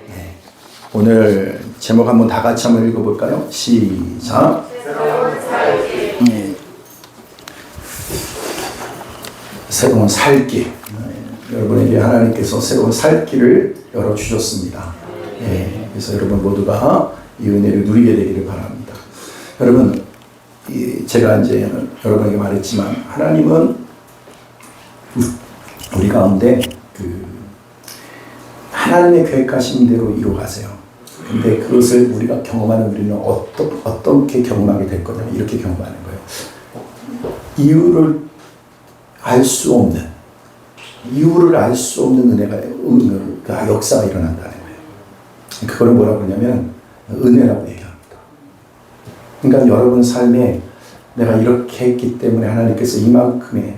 네. 오늘 제목 한번 다 같이 한번 읽어볼까요? 시작. 네. 새로운 살길. 여러분에게 하나님께서 새로운 살길을 열어주셨습니다. 네. 그래서 여러분 모두가 이 은혜를 누리게 되기를 바랍니다. 여러분, 제가 이제 여러분에게 말했지만 하나님은 우리 가운데 하나님의 계획하신 대로 이루어가세요. 근데 그것을 우리가 경험하는 우리는 어떻게 경험하게 될 거냐면 이렇게 경험하는 거예요. 이유를 알 수 없는 은혜가 역사가 일어난다는 거예요. 그거는 뭐라고 하냐면 은혜라고 얘기합니다. 그러니까 여러분 삶에 내가 이렇게 했기 때문에 하나님께서 이만큼의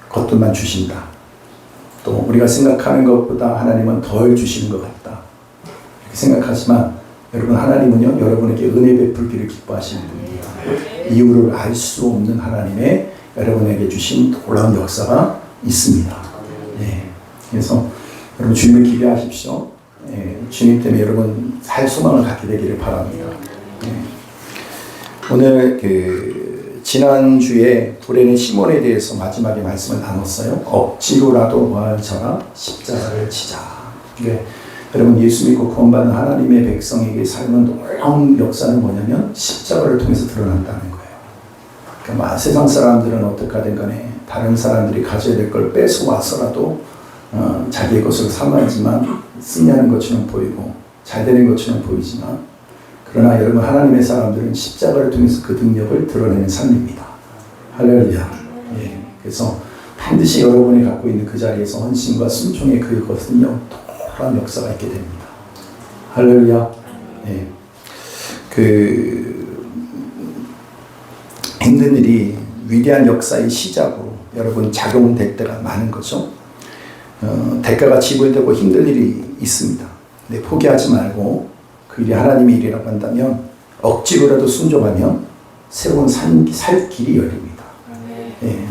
것들만 주신다. 또 우리가 생각하는 것보다 하나님은 덜 주시는 것 같다. 이렇게 생각하지만 여러분 하나님은요 여러분에게 은혜 베풀기를 기뻐하시는 분입니다. 이유를 알 수 없는 하나님의 여러분에게 주신 놀라운 역사가 있습니다. 네. 그래서 여러분 주님을 기대하십시오. 네. 주님 때문에 여러분 살 소망을 갖게 되기를 바랍니다. 네. 오늘 지난주에 우리는 시몬에 대해서 마지막에 말씀을 나눴어요. 억지로라도 뭐하자라 십자가를 지자. 네. 여러분 예수 믿고 구원받은 하나님의 백성에게 삶은 놀라운 역사는 뭐냐면 십자가를 통해서 드러난다는 거예요. 그러니까 세상 사람들은 어떻게든 간에 다른 사람들이 가져야 될 걸 뺏어와서라도 자기의 것으로 삼아야지만 쓰냐는 것처럼 보이고 잘 되는 것처럼 보이지만 그러나 여러분 하나님의 사람들은 십자가를 통해서 그 능력을 드러내는 삶입니다. 할렐루야. 예. 그래서 반드시 여러분이 갖고 있는 그 자리에서 헌신과 순종의 그것은요 놀라운 역사가 있게 됩니다. 할렐루야. 예. 힘든 일이 위대한 역사의 시작으로 여러분 작용될 때가 많은 거죠. 대가가 지불되고 힘든 일이 있습니다. 근데 포기하지 말고 그 일이 하나님의 일이라고 한다면 억지로라도 순종하면 새로운 살 길이 열립니다. 예.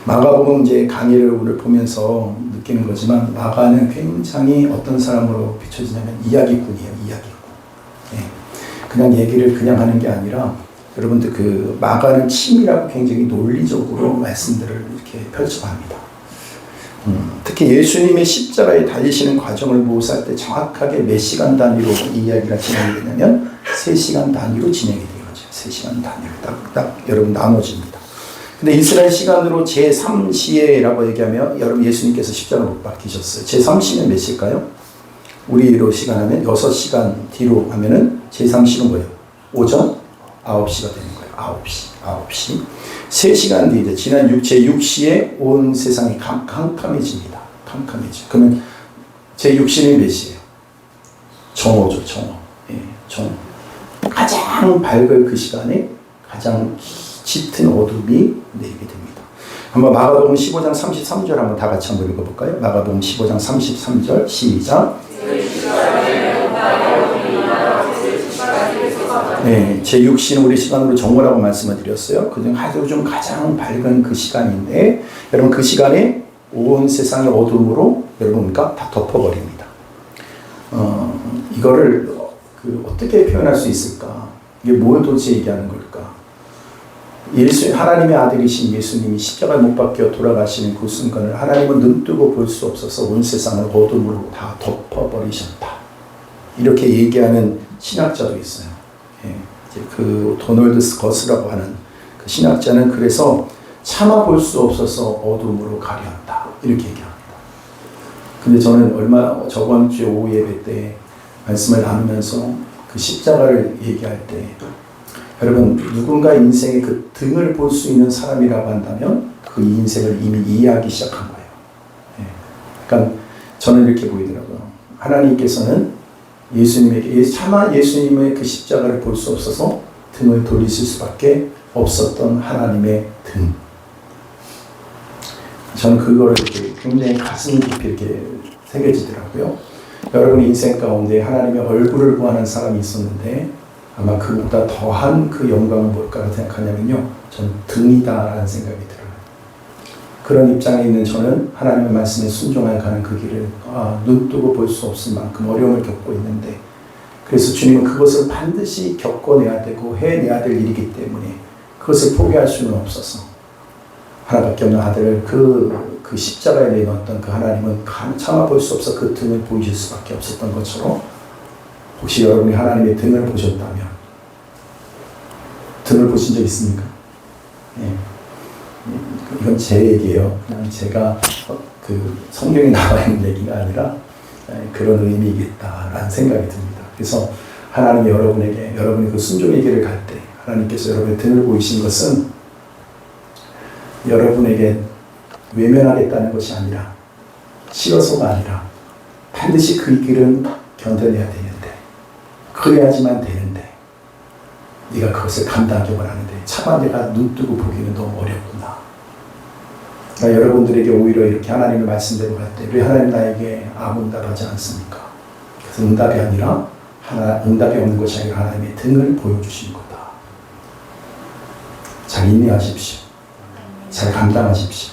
마가복음 이제 강의를 오늘 보면서 느끼는 거지만 마가는 굉장히 어떤 사람으로 비춰지냐면 이야기꾼이에요. 이야기꾼. 예. 그냥 얘기를 그냥 하는 게 아니라 여러분들 마가는 치밀하고 굉장히 논리적으로 말씀들을 이렇게 펼쳐갑니다. 특히 예수님의 십자가에 달리시는 과정을 모사할 때 정확하게 몇 시간 단위로 이 이야기가 진행이 되냐면 3시간 단위로 진행이 되죠. 3시간 단위로 딱 여러분 나눠집니다. 근데 이스라엘 시간으로 제3시에라고 얘기하면 여러분 예수님께서 십자가를 못 박히셨어요. 제3시는 몇 시일까요? 우리로 시간하면 6시간 뒤로 하면은 제3시는 뭐예요? 오전 9시가 되는 거예요. 9시. 3시간 뒤 이제 지난 제6시에 온 세상이 캄캄해집니다. 캄캄해져. 그러면 제6시는 몇 시예요? 정오죠. 정오. 예, 정오. 가장 밝을 그 시간에 가장 짙은 어둠이 내리게 됩니다. 한번 마가복음 15장 33절 한번 다 같이 한번 읽어볼까요? 마가복음 15장 33절 시작. 네, 제6시는 우리 시간으로 정오라고 말씀을 드렸어요. 그중 아주 좀 가장 밝은 그 시간인데 여러분 그 시간에 온 세상의 어둠으로 여러분과 다 덮어버립니다. 이거를 어떻게 표현할 수 있을까? 이게 뭘 도대체 얘기하는 걸까? 하나님의 아들이신 예수님이 십자가에 못 박혀 돌아가시는 그 순간을 하나님은 눈뜨고 볼 수 없어서 온 세상을 어둠으로 다 덮어버리셨다. 이렇게 얘기하는 신학자도 있어요. 예, 그 도널드 스컷이라고 하는 그 신학자는 그래서 차마 볼 수 없어서 어둠으로 가려웠다. 이렇게 얘기합니다. 근데 저는 저번 주 오후 예배 때 말씀을 나누면서 그 십자가를 얘기할 때 여러분 누군가 인생의 그 등을 볼 수 있는 사람이라고 한다면 그 인생을 이미 이해하기 시작한 거예요. 예. 그러니까 저는 이렇게 보이더라고요. 하나님께서는 차마 예수님의 그 십자가를 볼 수 없어서 등을 돌리실 수밖에 없었던 하나님의 등. 저는 그거를 이렇게 굉장히 가슴 깊이 이렇게 새겨지더라고요. 여러분 인생 가운데 하나님의 얼굴을 구하는 사람이 있었는데 아마 그보다 더한 그 영광은 뭘까라고 생각하냐면요. 전 등이다라는 생각이 들어요. 그런 입장에 있는 저는 하나님의 말씀에 순종하여 가는 그 길을 눈뜨고 볼 수 없을 만큼 어려움을 겪고 있는데, 그래서 주님은 그것을 반드시 겪어내야 되고 해내야 될 일이기 때문에 그것을 포기할 수는 없어서 하나밖에 없는 아들을 그 십자가에 내놓았던 그 하나님은 참아 볼 수 없어 그 등을 보이실 수밖에 없었던 것처럼, 혹시 여러분이 하나님의 등을 보셨다면, 등을 보신 적 있습니까? 네. 이건 제 얘기예요. 그냥 제가 그 성경에 나와 있는 얘기가 아니라 그런 의미이겠다라는 생각이 듭니다. 그래서 하나님이 여러분이 그 순종의 길을 갈 때 하나님께서 여러분의 등을 보이신 것은 여러분에게 외면하겠다는 것이 아니라, 싫어서가 아니라 반드시 그 길은 견뎌내야 되는데, 그래야지만 되는데 네가 그것을 감당하기 원하는데 차마 내가 눈뜨고 보기는 너무 어렵구나. 그러니까 여러분들에게 오히려 이렇게 하나님의 말씀대로 갈 때 왜 하나님 나에게 아무 응답하지 않습니까? 그래서 응답이 아니라 응답이 없는 것이 아니라 하나님의 등을 보여주신 거다. 잘 인내하십시오. 잘 감당하십시오.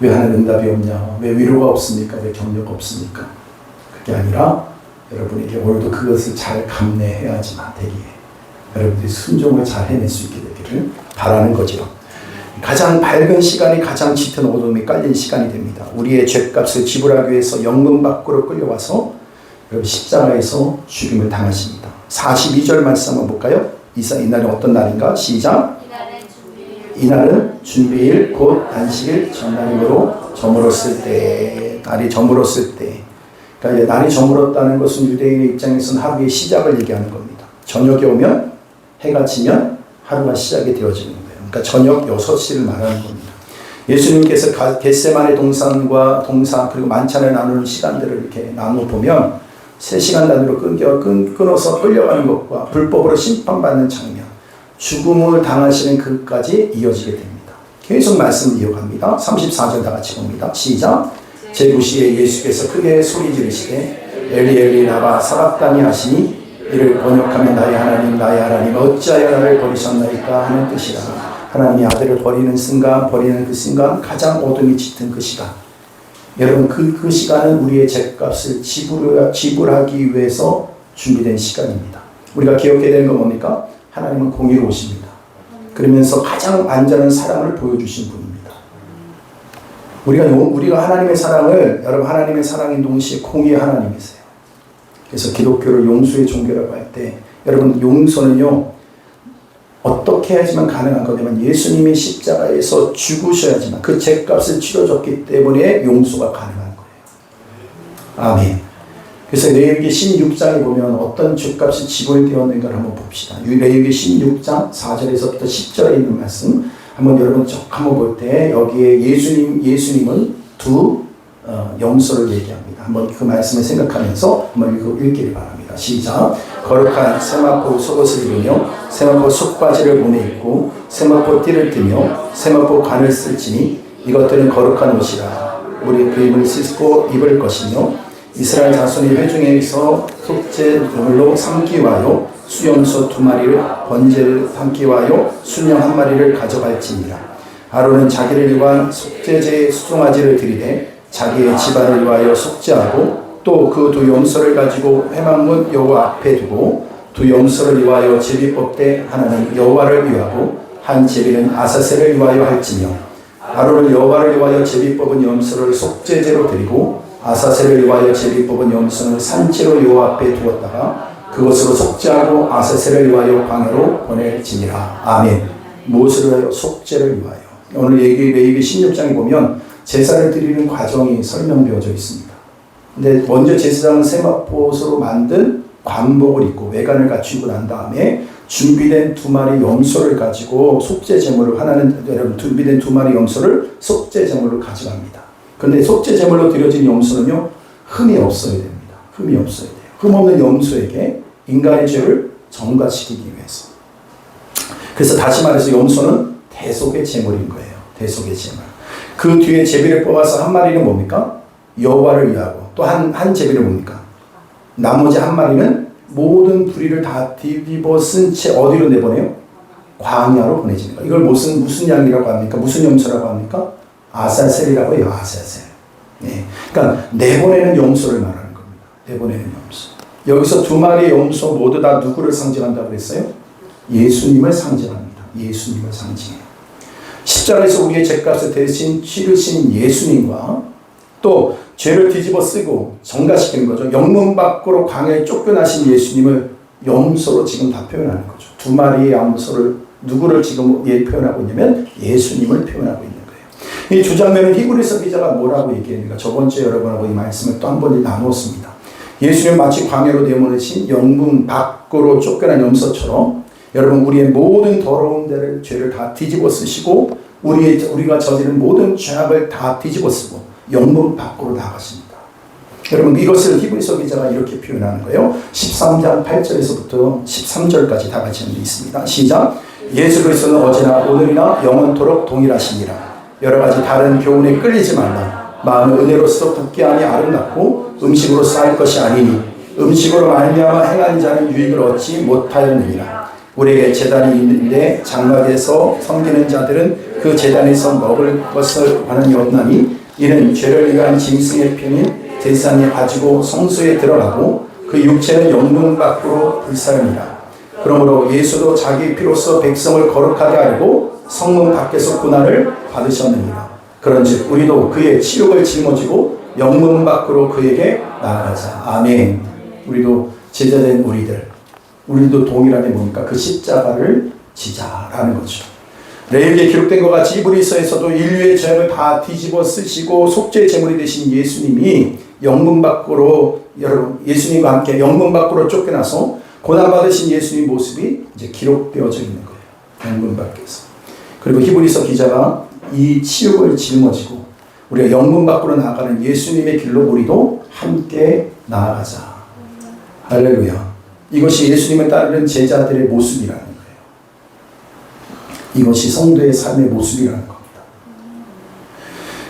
왜 하나님 응답이 없냐? 왜 위로가 없습니까? 왜 격려가 없습니까? 그게 아니라 여러분에게 오늘도 그것을 잘 감내해야지만 되기에 여러분들이 순종을 잘 해낼 수 있게 되기를 바라는 거죠. 가장 밝은 시간이 가장 짙은 어둠이 깔린 시간이 됩니다. 우리의 죄값을 지불하기 위해서 영문 밖으로 끌려와서 여러분 십자가에서 죽임을 당하십니다. 42절 말씀 한번 볼까요? 이날은 어떤 날인가? 시작. 이날은 준비일 곧 안식일 전날이므로 저물었을 때, 날이 저물었을 때. 그러니까 날이 저물었다는 것은 유대인의 입장에서는 하루의 시작을 얘기하는 겁니다. 저녁이 오면, 해가 지면 하루가 시작이 되어지는 거예요. 그러니까 저녁 6시를 말하는 겁니다. 예수님께서 겟세마네 동산 그리고 만찬을 나누는 시간들을 이렇게 나누어 보면 3시간 단위로 끊어서 끌려가는 것과 불법으로 심판받는 장면, 죽음을 당하시는 그까지 이어지게 됩니다. 계속 말씀을 이어갑니다. 34절 다 같이 봅니다. 시작. 제9시에 예수께서 크게 소리 지르시되 엘리 엘리 라마 사박다니 하시니 이를 번역하면 나의 하나님 어찌하여 나를 버리셨나이까 하는 뜻이라. 하나님이 아들을 버리는 그 순간 가장 어둠이 짙은 그 시간, 여러분 그 시간은 우리의 죄값을 지불하기 위해서 준비된 시간입니다. 우리가 기억해야 되는 건 뭡니까? 하나님은 공의로우십니다. 그러면서 가장 안전한 사랑을 보여주신 분입니다. 우리가 하나님의 사랑을, 여러분 하나님의 사랑인 동시에 공의의 하나님이세요. 그래서 기독교를 용서의 종교라고 할 때, 여러분 용서는요 어떻게 해야지만 가능한 거냐면 예수님이 십자가에서 죽으셔야지만, 그 죄값을 치러줬기 때문에 용서가 가능한 거예요. 아멘. 그래서 레위기 16장에 보면 어떤 죄값이 지불되었는가를 한번 봅시다. 레위기 16장 4절에서부터 10절에 있는 말씀 한번 여러분 쭉 한번 볼 때, 여기에 예수님은 두 염소를 얘기합니다. 한번 그 말씀을 생각하면서 한번 읽기를 바랍니다. 시작. 거룩한 세마포 속옷을 입으며 세마포 속바지를 몸에 입고 세마포 띠를 뜨며 세마포 관을 쓸지니 이것들은 거룩한 옷이라. 우리 그 입을 씻고 입을 것이며 이스라엘 자손이 회중에서 속죄물로 삼기 와요 수염소 2마리를 번제를 삼기 와요 순양 1마리를 가져갈지니라. 아론은 자기를 위한 속죄제의 수송아지를 드리되 자기의 집안을 위하여 속죄하고 또 그 두 염소를 가지고 회막문 여호와 앞에 두고 두 염소를 위하여 제비뽑 때 하나는 여호와를 위하고 한 제비는 아사셀을 위하여 할지며, 아론은 여호와를 위하여 제비뽑은 염소를 속죄제로 드리고 아사셀을 위하여 제비뽑은 염소는 산채로 여호와 앞에 두었다가 그것으로 속죄하고 아사셀을 위하여 광야로 보낼지니라. 아멘. 무엇을 위하여? 속죄를 위하여. 오늘 레위기 16장에 보면 제사를 드리는 과정이 설명되어져 있습니다. 근데 먼저 제사장은 세마포옷으로 만든 관복을 입고 외관을 갖추고 난 다음에 준비된 2마리 염소를 가지고 속죄 제물을, 하나는 여러분 준비된 2마리 염소를 속죄 제물로 가져갑니다. 그런데 속죄 제물로 드려진 염소는요 흠이 없어야 됩니다. 흠이 없어야 돼요. 흠 없는 염소에게 인간의 죄를 전가시키기 위해서. 그래서 다시 말해서 염소는 대속의 제물인 거예요. 대속의 제물. 그 뒤에 제비를 뽑아서 1마리는 뭡니까? 여호와를 위하고, 또 한 제비를 뭡니까? 나머지 1마리는 모든 불의를 다 뒤집어 쓴 채 어디로 내보내요? 광야로 보내지는 거예요. 이걸 무슨 양이라고 합니까? 무슨 염소라고 합니까? 아사셀이라고 해요. 아사셀. 네. 그러니까 내보내는 염소를 말하는 겁니다. 내보내는 염소. 여기서 두 마리의 염소 모두 다 누구를 상징한다고 그랬어요? 예수님을 상징합니다. 예수님을 상징해요. 십자가에서 우리의 죄값을 대신 치르신 예수님과 또 죄를 뒤집어 쓰고 정가시키는 거죠. 영문 밖으로 광야에 쫓겨나신 예수님을 염소로 지금 다 표현하는 거죠. 두 마리의 염소를 누구를 지금 표현하고 있냐면 예수님을 표현하고 있는 거예요. 이 두 장면은 히브리서 기자가 뭐라고 얘기했는가? 저번 주에 여러분하고 이 말씀을 또 한 번 나누었습니다. 예수님 마치 광야로 내보내신 영문 밖으로 쫓겨난 염소처럼 여러분 우리의 모든 더러운 데를 죄를 다 뒤집어 쓰시고 우리가 저지른 모든 죄악을 다 뒤집어 쓰고 영문 밖으로 나가십니다. 여러분 이것을 히브리서 기자가 이렇게 표현하는 거예요. 13장 8절에서부터 13절까지 다 같이 있습니다. 시작. 예수 그리스도는 어제나 오늘이나 영원토록 동일하시니라. 여러 가지 다른 교훈에 끌리지 말라. 마음은 은혜로서 굳게하니 아름답고 음식으로 쌓일 것이 아니니 음식으로 말미암아 행하는 자는 유익을 얻지 못하였느니라. 우리에게 제단이 있는데 장막에서 섬기는 자들은 그 제단에서 먹을 것을 원한이 없나니 이는 죄를 위한 짐승의 편인 제사장이 가지고 성소에 들어가고 그 육체는 영문 밖으로 불사릅니다. 그러므로 예수도 자기 피로써 백성을 거룩하게 하려고 성문 밖에서 고난을 받으셨느니라. 그런즉 우리도 그의 치욕을 짊어지고 영문 밖으로 그에게 나아가자. 아멘. 우리도 제자된 우리도 동일하게 뭡니까? 그 십자가를 지자라는 거죠. 레위기에 기록된 것 같이 히브리서에서도 인류의 죄를 다 뒤집어 쓰시고 속죄 제물이 되신 예수님이 영문 밖으로 여러분 예수님과 함께 영문 밖으로 쫓겨나서 고난받으신 예수님 모습이 이제 기록되어져 있는 거예요. 영문 밖에서. 그리고 히브리서 기자가 이 치욕을 짊어지고 우리가 영문 밖으로 나아가는 예수님의 길로 우리도 함께 나아가자. 할렐루야. 이것이 예수님을 따르는 제자들의 모습이라는 거예요. 이것이 성도의 삶의 모습이라는 겁니다.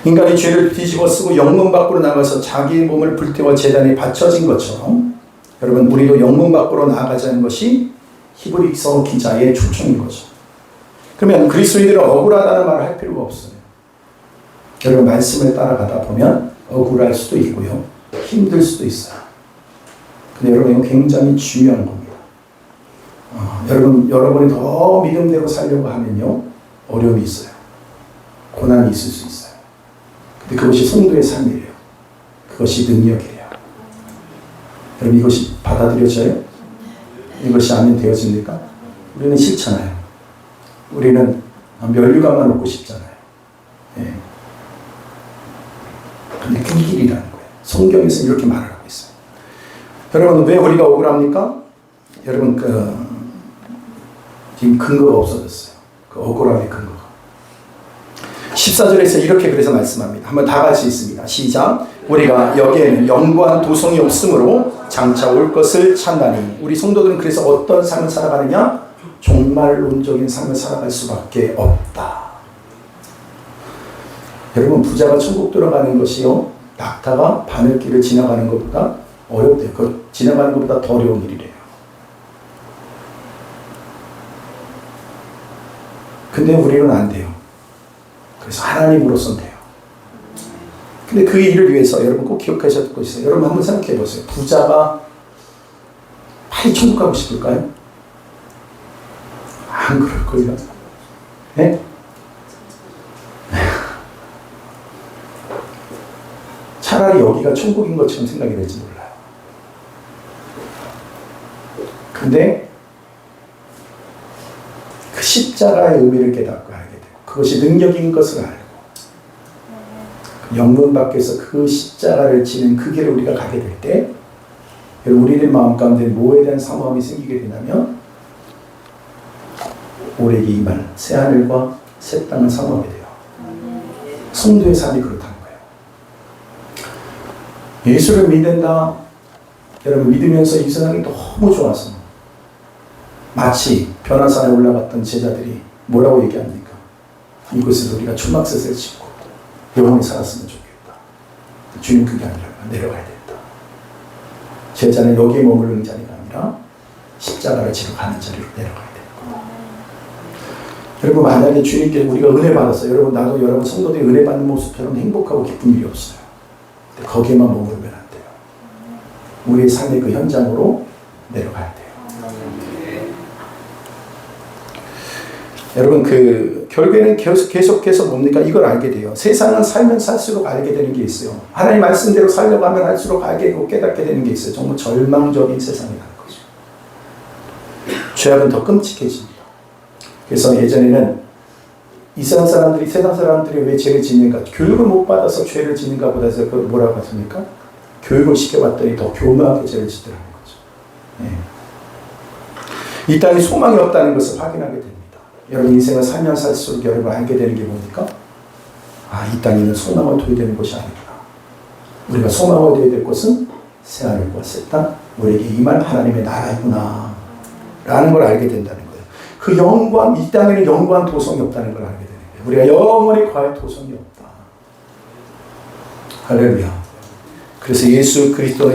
인간이 죄를 뒤집어 쓰고 영문 밖으로 나가서 자기의 몸을 불태워 제단에 바쳐진 것처럼 여러분 우리도 영문 밖으로 나아가자는 것이 히브리서 기자의 초청인 거죠. 그러면 그리스도인들은 억울하다는 말을 할 필요가 없어요. 여러분 말씀을 따라가다 보면 억울할 수도 있고요. 힘들 수도 있어요. 근데 여러분 이건 굉장히 중요한 겁니다. 여러분이 더 믿음대로 살려고 하면요. 어려움이 있어요. 고난이 있을 수 있어요. 근데 그것이 성도의 삶이래요. 그것이 능력이래요. 여러분 이것이 받아들여져요? 이것이 아멘 되어집니까? 우리는 싫잖아요. 우리는 면류관만 얻고 싶잖아요. 예. 근데 그 길이라는 거예요. 성경에서 이렇게 말을 하고 있어요. 여러분 왜 우리가 억울합니까? 여러분 지금 근거가 없어졌어요. 그 억울함의 근거가. 14절에서 이렇게 그래서 말씀합니다. 한번 다 같이 있습니다. 시작. 우리가 여기에는 영구한 도성이 없으므로 장차 올 것을 찾나니. 우리 성도들은 그래서 어떤 삶을 살아가느냐? 종말론적인 삶을 살아갈 수밖에 없다. 여러분 부자가 천국 들어가는 것이요. 낙타가 바늘길을 지나가는 것보다 어렵대요. 그 지나가는 것보다 더 어려운 일이래요. 근데 우리는 안 돼요. 그래서 하나님으로서는 돼요. 근데 그 일을 위해서 여러분 꼭 기억하셔야 될 것이 있어요. 여러분 한번 생각해 보세요. 부자가 빨리 천국 가고 싶을까요? 안 그럴걸요? 네? 차라리 여기가 천국인 것처럼 생각이 될지 몰라요. 근데 그 십자가의 의미를 깨닫고 알게 되고 그것이 능력인 것을 알고 영문 밖에서 그 십자가를 지는 그 길을 우리가 가게 될 때 우리의 마음 가운데 뭐에 대한 사모함이 생기게 되냐면 오래기 이말 새 하늘과 새 땅을 사모하게 돼요. 성도의 삶이 그렇다는 거예요. 예수를 믿는다. 여러분 믿으면서 이 세상이 너무 좋아서 마치 변화산에 올라갔던 제자들이 뭐라고 얘기합니까? 이곳에서 우리가 초막셋을 짓고 영원히 살았으면 좋겠다. 주님 그게 아니라 내려가야 된다. 제자는 여기에 머무르는 자리가 아니라 십자가를 지러 가는 자리로 내려가야 된다. 여러분 만약에 주님께 우리가 은혜 받았어요. 여러분 나도 여러분 성도들이 은혜 받는 모습처럼 행복하고 기쁜 일이 없어요. 근데 거기에만 머무르면 안 돼요. 우리의 삶의 그 현장으로 내려가야 돼요. 여러분 결국에는 계속해서 뭡니까? 이걸 알게 돼요. 세상은 살면 살수록 알게 되는 게 있어요. 하나님 말씀대로 살려고 하면 할수록 알게 되고 깨닫게 되는 게 있어요. 정말 절망적인 세상이라는 거죠. 죄악은 더 끔찍해집니다. 그래서 예전에는 세상 사람들이 왜 죄를 짓는가? 교육을 못 받아서 죄를 짓는가 보다 해서 그 뭐라고 하십니까? 교육을 시켜봤더니 더 교묘하게 죄를 짓더라는 거죠. 이 땅에 소망이 없다는 것을 확인하게 됩니다. 여러분 인생을 살면 살수록 여러분 알게 되는 게 뭡니까? 이 땅에는 소망을 둬야 되는 것이 아니구나. 우리가 소망을 둬야 될 것은 새하늘과 새 땅, 우리에게 임할 하나님의 나라이구나 라는 걸 알게 된다는 거예요. 그 영광, 이 땅에는 영광 도성이 없다는 걸 알게 되는 거예요. 우리가 영원히 과할 도성이 없다. 할렐루야. 그래서 예수 그리스도가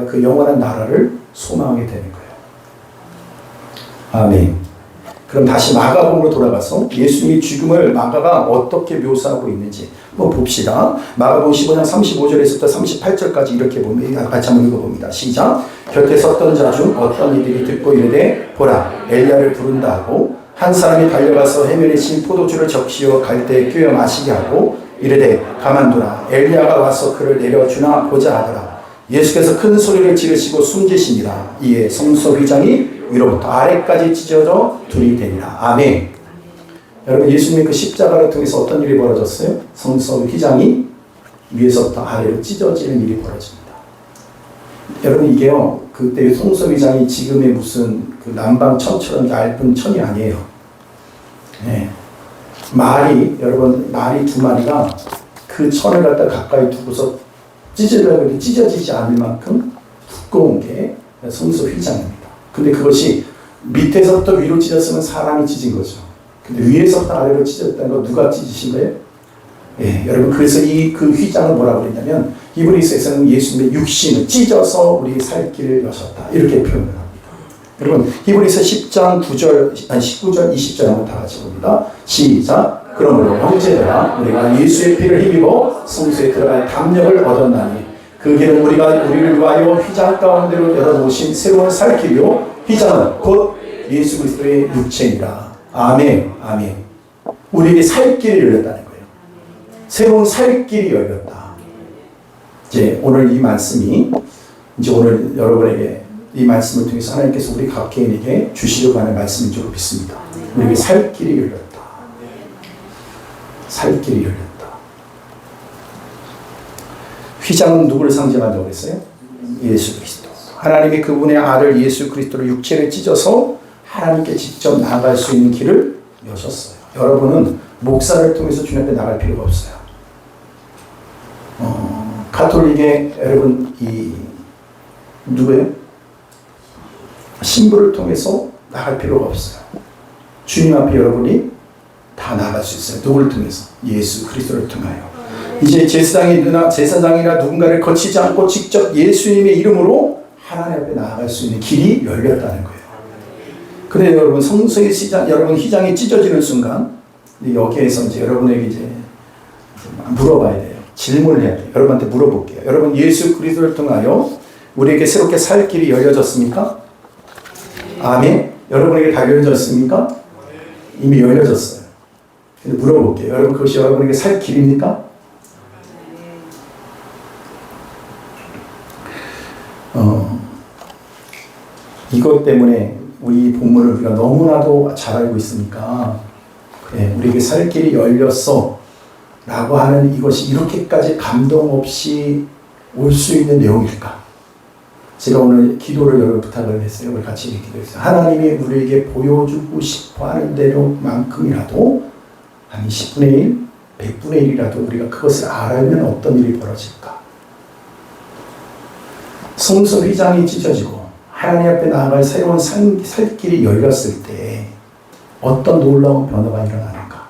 그 영원한 나라를 소망하게 되는 거예요. 아멘. 그럼 다시 마가복음으로 돌아가서 예수님의 죽음을 마가가 어떻게 묘사하고 있는지 한번 봅시다. 마가복음 15장 35절에서부터 38절까지 이렇게 보면 같이 한번 읽어봅니다. 시작. 곁에 섰던 자 중 어떤 이들이 듣고 이르되 보라 엘리야를 부른다 하고 한 사람이 달려가서 해면에 신 포도주를 적시어 갈대에 끼워 마시게 하고 이르되 가만두라 엘리야가 와서 그를 내려주나 보자 하더라. 예수께서 큰 소리를 지르시고 숨지시니라. 이에 성소 휘장이 위로부터 아래까지 찢어져 둘이 되니라. 아멘. 여러분 예수님의 그 십자가를 통해서 어떤 일이 벌어졌어요? 성소 휘장이 위에서부터 아래로 찢어지는 일이 벌어집니다. 여러분 이게요 그때 성소 휘장이 지금의 무슨 그 남방천처럼 얇은 천이 아니에요. 말이 두 마리가 그 천을 갖다 가까이 두고서 찢어지려고 찢어지지 않을 만큼 두꺼운 게 성소 휘장입니다. 근데 그것이 밑에서부터 위로 찢었으면 사람이 찢은 거죠. 근데 위에서부터 아래로 찢었다는 거 누가 찢으신 거예요? 여러분 그래서 그 휘장을 뭐라고 그랬냐면 히브리서에서는 예수님의 육신을 찢어서 우리 살 길을 여셨다 이렇게 표현을 합니다. 여러분 히브리서 10장 19절 20절 한번 다 같이 봅니다. 시작. 그러므로 형제들아 우리가 예수의 피를 힘입어 성소에 들어갈 담력을 얻었나니 그 길은 우리를 위하여 휘장 가운데로 열어놓으신 새로운 살 길이요 휘장은 곧 예수 그리스도의 육체니라. 아멘. 아멘. 우리에게 살 길이 열렸다는 거예요. 새로운 살 길이 열렸다. 이제 오늘 이 말씀이 오늘 여러분에게 이 말씀을 통해서 하나님께서 우리 각 개인에게 주시려고 하는 말씀인 줄 믿습니다. 우리에게 살 길이 열렸다. 살 길이 열렸다. 휘장은 누구를 상징한다고 했어요? 예수 그리스도. 하나님이 그분의 아들 예수 그리스도를 육체를 찢어서 하나님께 직접 나아갈 수 있는 길을 여셨어요. 여러분은 목사를 통해서 주님 앞에 나갈 필요가 없어요. 가톨릭의 여러분 누구예요? 신부를 통해서 나갈 필요가 없어요. 주님 앞에 여러분이 다 나갈 수 있어요. 누구를 통해서? 예수 그리스도를 통하여. 이제 제사장이나 누군가를 거치지 않고 직접 예수님의 이름으로 하나님 앞에 나아갈 수 있는 길이 열렸다는 거예요. 그런데 여러분 성소의 여러분 휘장이 찢어지는 순간 여기에서 이제 여러분에게 이제 물어봐야 돼요. 질문을 해야 돼요. 여러분한테 물어볼게요. 여러분 예수 그리스도를 통하여 우리에게 새롭게 살 길이 열려졌습니까? 아멘. 여러분에게 다 열려졌습니까? 이미 열려졌어요. 근데 물어볼게요. 여러분 그것이 여러분에게 살 길입니까? 이것 때문에 우리 본문을 우리가 너무나도 잘 알고 있으니까 그래 우리에게 살 길이 열렸어 라고 하는 이것이 이렇게까지 감동 없이 올 수 있는 내용일까? 제가 오늘 기도를 여러분 부탁을 했어요. 우리 같이 기도했어요. 하나님이 우리에게 보여주고 싶어 하는 대로만큼이라도 한 10분의 1, 100분의 1이라도 우리가 그것을 알면 어떤 일이 벌어질까? 성소 휘장이 찢어지고 하나님 앞에 나아갈 새로운 살 길이 열렸을 때 어떤 놀라운 변화가 일어나는가?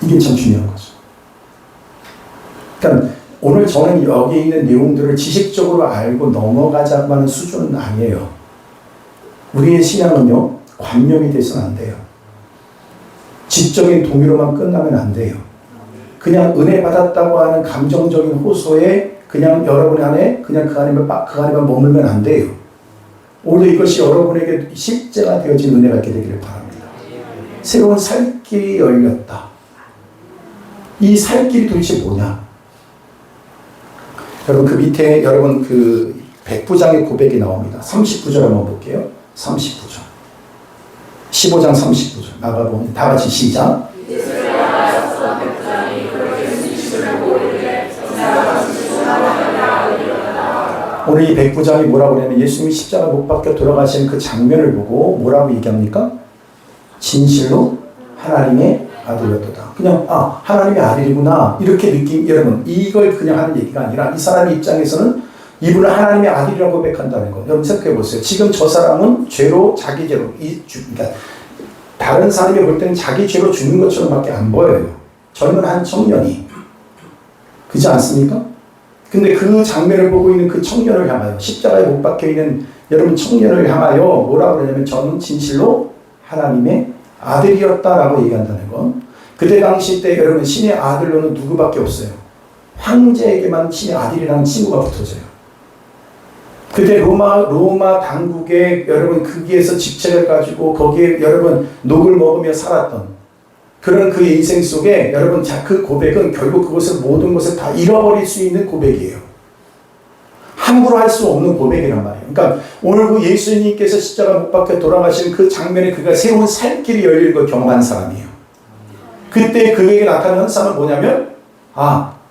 이게 참 중요한 거죠. 그러니까 오늘 저는 여기 있는 내용들을 지식적으로 알고 넘어가자고 하는 수준은 아니에요. 우리의 신앙은요, 관념이 돼서는 안 돼요. 지적인 동의로만 끝나면 안 돼요. 그냥 은혜 받았다고 하는 감정적인 호소에 그냥 여러분 안에 그냥 그 안에만 머물면 안 돼요. 오히려 이것이 여러분에게 실제가 되어진 은혜가 있게 되기를 바랍니다. 새로운 살 길이 열렸다. 이 살 길이 도대체 뭐냐? 여러분 그 밑에 여러분 그 백부장의 고백이 나옵니다. 39절 한번 볼게요. 39절. 15장 39절. 나가보면 다 같이 시작. 오늘 이 백부장이 뭐라고 그러냐면 예수님이 십자가 못 박혀 돌아가신 그 장면을 보고 뭐라고 얘기합니까? 진실로 하나님의 아들이었다. 그냥 하나님의 아들이구나 이렇게 여러분 이걸 그냥 하는 얘기가 아니라 이 사람의 입장에서는 이분을 하나님의 아들이라고 고백한다는 거. 여러분 생각해 보세요. 지금 저 사람은 죄로 자기 죄로 그러니까 다른 사람이 볼 때는 자기 죄로 죽는 것처럼밖에 안 보여요. 젊은 한 청년이 그렇지 않습니까? 근데 그 장면을 보고 있는 그 청년을 향하여 십자가에 못 박혀 있는 여러분 청년을 향하여 뭐라고 그러냐면 저는 진실로 하나님의 아들이었다라고 얘기한다는 건 그때 당시 때 여러분 신의 아들로는 누구밖에 없어요. 황제에게만 신의 아들이라는 친구가 붙어져요. 그때 로마 당국에 여러분 거기에서 직책을 가지고 거기에 여러분 녹을 먹으며 살았던 그런 그의 인생 속에 여러분 그 고백은 결국 그것을 모든 것을 다 잃어버릴 수 있는 고백이에요. 함부로 할 수 없는 고백이란 말이에요. 그러니까 오늘 그 예수님께서 십자가 못 박혀 돌아가신 그 장면에 그가 새로운 살 길이 열리는 걸 경험한 사람이에요. 그때 그에게 나타나는 현상은 뭐냐면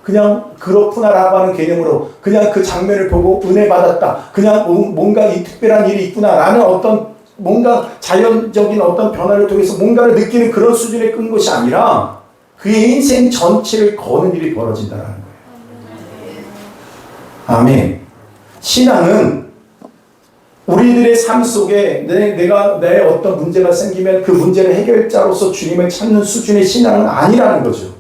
그냥 그렇구나라고 하는 개념으로 그냥 그 장면을 보고 은혜 받았다. 그냥 뭔가 이 특별한 일이 있구나라는 어떤 뭔가 자연적인 어떤 변화를 통해서 뭔가를 느끼는 그런 수준에 끈 것이 아니라 그의 인생 전체를 거는 일이 벌어진다는 거예요. 아멘. 신앙은 우리들의 삶 속에 내 어떤 문제가 생기면 그 문제를 해결자로서 주님을 찾는 수준의 신앙은 아니라는 거죠.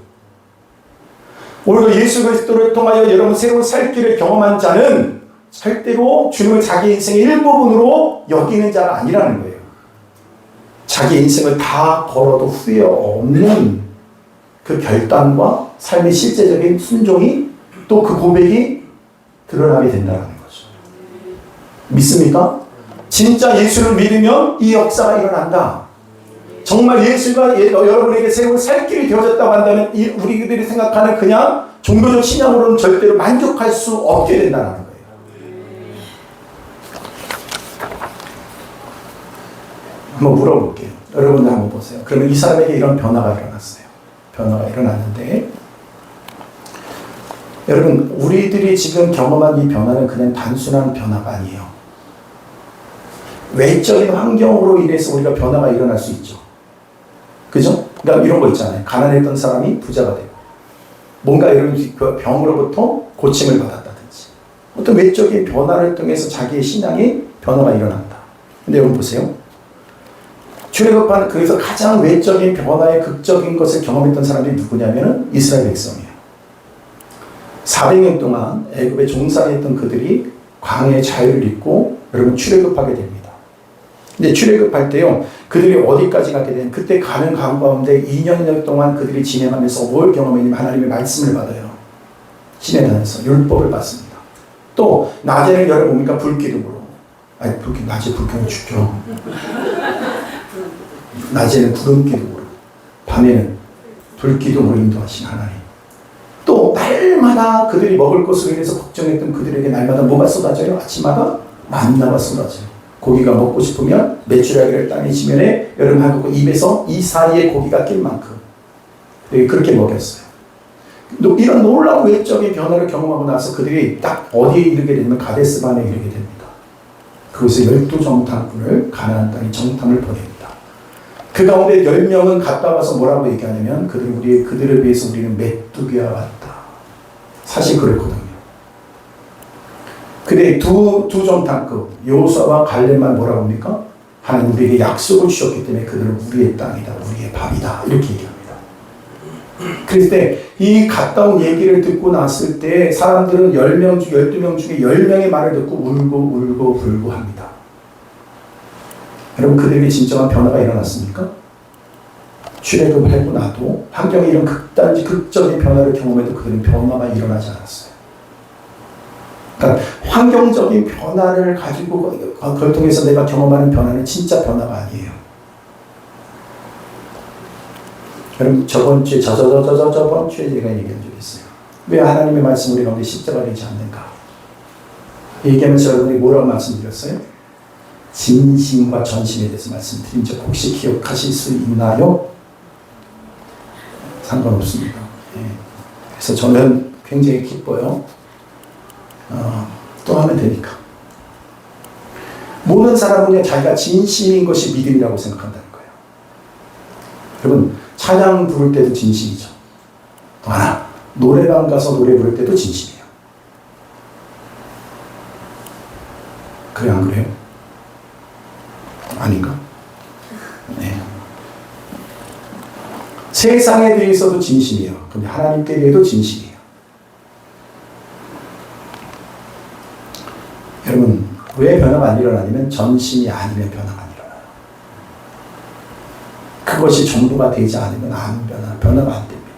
오늘도 예수 그리스도를 통하여 여러분 새로운 살 길을 경험한 자는 절대로 주님을 자기 인생의 일부분으로 여기는 자가 아니라는 거예요. 자기 인생을 다 걸어도 후회 없는 그 결단과 삶의 실제적인 순종이 또 그 고백이 드러나게 된다는 거죠. 믿습니까? 진짜 예수를 믿으면 이 역사가 일어난다. 정말 예수가 여러분에게 새로운 살 길이 되어졌다고 한다면 우리들이 생각하는 그냥 종교적 신앙으로는 절대로 만족할 수 없게 된다는 거예요. 한번 물어볼게요. 여러분들 한번 보세요. 그러면 이 사람에게 이런 변화가 일어났어요. 변화가 일어났는데 여러분 우리들이 지금 경험한 이 변화는 그냥 단순한 변화가 아니에요. 외적인 환경으로 인해서 우리가 변화가 일어날 수 있죠. 그죠? 그러니까 이런 거 있잖아요. 가난했던 사람이 부자가 되고 뭔가 이런 병으로부터 고침을 받았다든지 어떤 외적인 변화를 통해서 자기의 신앙에 변화가 일어난다. 근데 여러분 보세요. 출애굽하는 그래서 가장 외적인 변화의 극적인 것을 경험했던 사람들이 누구냐면은 이스라엘 백성이에요. 400년 동안 애굽에 종살이했던 그들이 광야의 자유를 잊고 여러분 출애굽하게 됩니다. 근데 출애굽할 때요, 그들이 어디까지 가게 되면 그때 가는 가운데 2년 동안 그들이 진행하면서 뭘 경험했냐면 하나님의 말씀을 받아요. 진행하면서 율법을 받습니다. 또 낮에는 여러분 뭡니까? 불기둥으로. 낮에 불기둥 죽죠. 낮에는 구름 기둥으로, 밤에는 불기둥으로 인도하신 하나님. 또 날마다 그들이 먹을 것으로 인해서 걱정했던 그들에게 날마다 뭐가 쏟아져요? 아침마다 만나가 쏟아져요. 고기가 먹고 싶으면 메추라기를 땅의 지면에 여러분 하고 입에서 이 사이에 고기가 낄 만큼 그렇게 먹였어요. 이런 놀라운 외적인 변화를 경험하고 나서 그들이 딱 어디에 이르게 되냐면 가데스반에 이르게 됩니다. 그곳에 12정탐꾼을 가나안 땅에 정탐을 보냅니다. 그 가운데 10명은 갔다 와서 뭐라고 얘기하냐면 그들을 위해서 우리는 메뚜기와 같다. 사실 그랬거든요. 근데 두 정탐꾼 여호수아와 갈렙만 뭐라고 합니까? 하나님 우리에게 약속을 주셨기 때문에 그들은 우리의 땅이다. 우리의 밥이다. 이렇게 얘기합니다. 그랬을 때 이 갔다 온 얘기를 듣고 났을 때 사람들은 10명 중 12명 중에 10명의 말을 듣고 울고 불고 합니다. 여러분 그들에게 진정한 변화가 일어났습니까? 출애굽을 하고 나도 환경에 이런 극적인 변화를 경험해도 그들은 변화가 일어나지 않았어요. 그러니까 환경적인 변화를 가지고 그걸 통해서 내가 경험하는 변화는 진짜 변화가 아니에요. 여러분 저번 주에 저번 주에 제가 얘기한 적이 있어요. 왜 하나님의 말씀 우리 가운데 십자가 되지 않는가? 얘기하면서 여러분이 뭐라고 말씀드렸어요? 진심과 전심에 대해서 말씀드린 적 혹시 기억하실 수 있나요? 상관없습니다. 그래서 저는 굉장히 기뻐요. 또 하면 되니까. 모든 사람은 자기가 진심인 것이 믿음이라고 생각한다는 거예요. 여러분 찬양 부를 때도 진심이죠. 또 하나 노래방 가서 노래 부를 때도 진심이에요. 그래 안 그래요? 아닌가? 네. 세상에 대해서도 진심이에요. 근데 하나님께 대해서도 진심이에요. 여러분 왜 변화가 안 일어나냐면 전심이 아니면 변화가 안 일어나요. 그것이 전부가 되지 않으면 변화가 안 됩니다.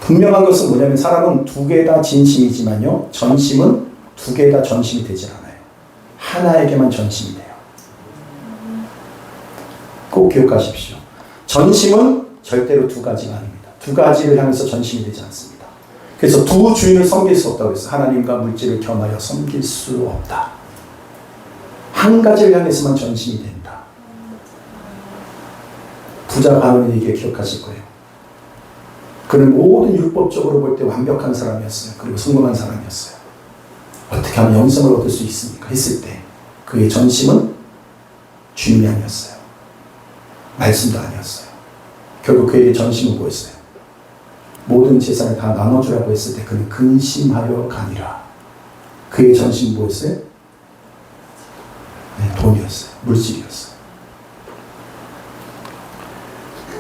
분명한 것은 뭐냐면 사람은 두 개 다 진심이지만요. 전심은 두 개 다 전심이 되질 않아요. 하나에게만 전심이 돼요. 꼭 기억하십시오. 전심은 절대로 두 가지가 아닙니다. 두 가지를 향해서 전심이 되지 않습니다. 그래서 두 주인을 섬길 수 없다고 했어요. 하나님과 물질을 겸하여 섬길 수 없다. 한 가지를 향해서만 전심이 된다. 부자가 하는 얘기 기억하실 거예요. 그는 모든 율법적으로 볼 때 완벽한 사람이었어요. 그리고 성공한 사람이었어요. 어떻게 하면 영생을 얻을 수 있습니까? 했을 때 그의 전심은 주님이 아니었어요. 말씀도 아니었어요. 결국 그에게 전심은 뭐였어요? 모든 재산을 다 나눠주라고 했을 때 그는 근심하여 가니라. 그의 전심은 뭐였어요? 네, 돈이었어요. 물질이었어요.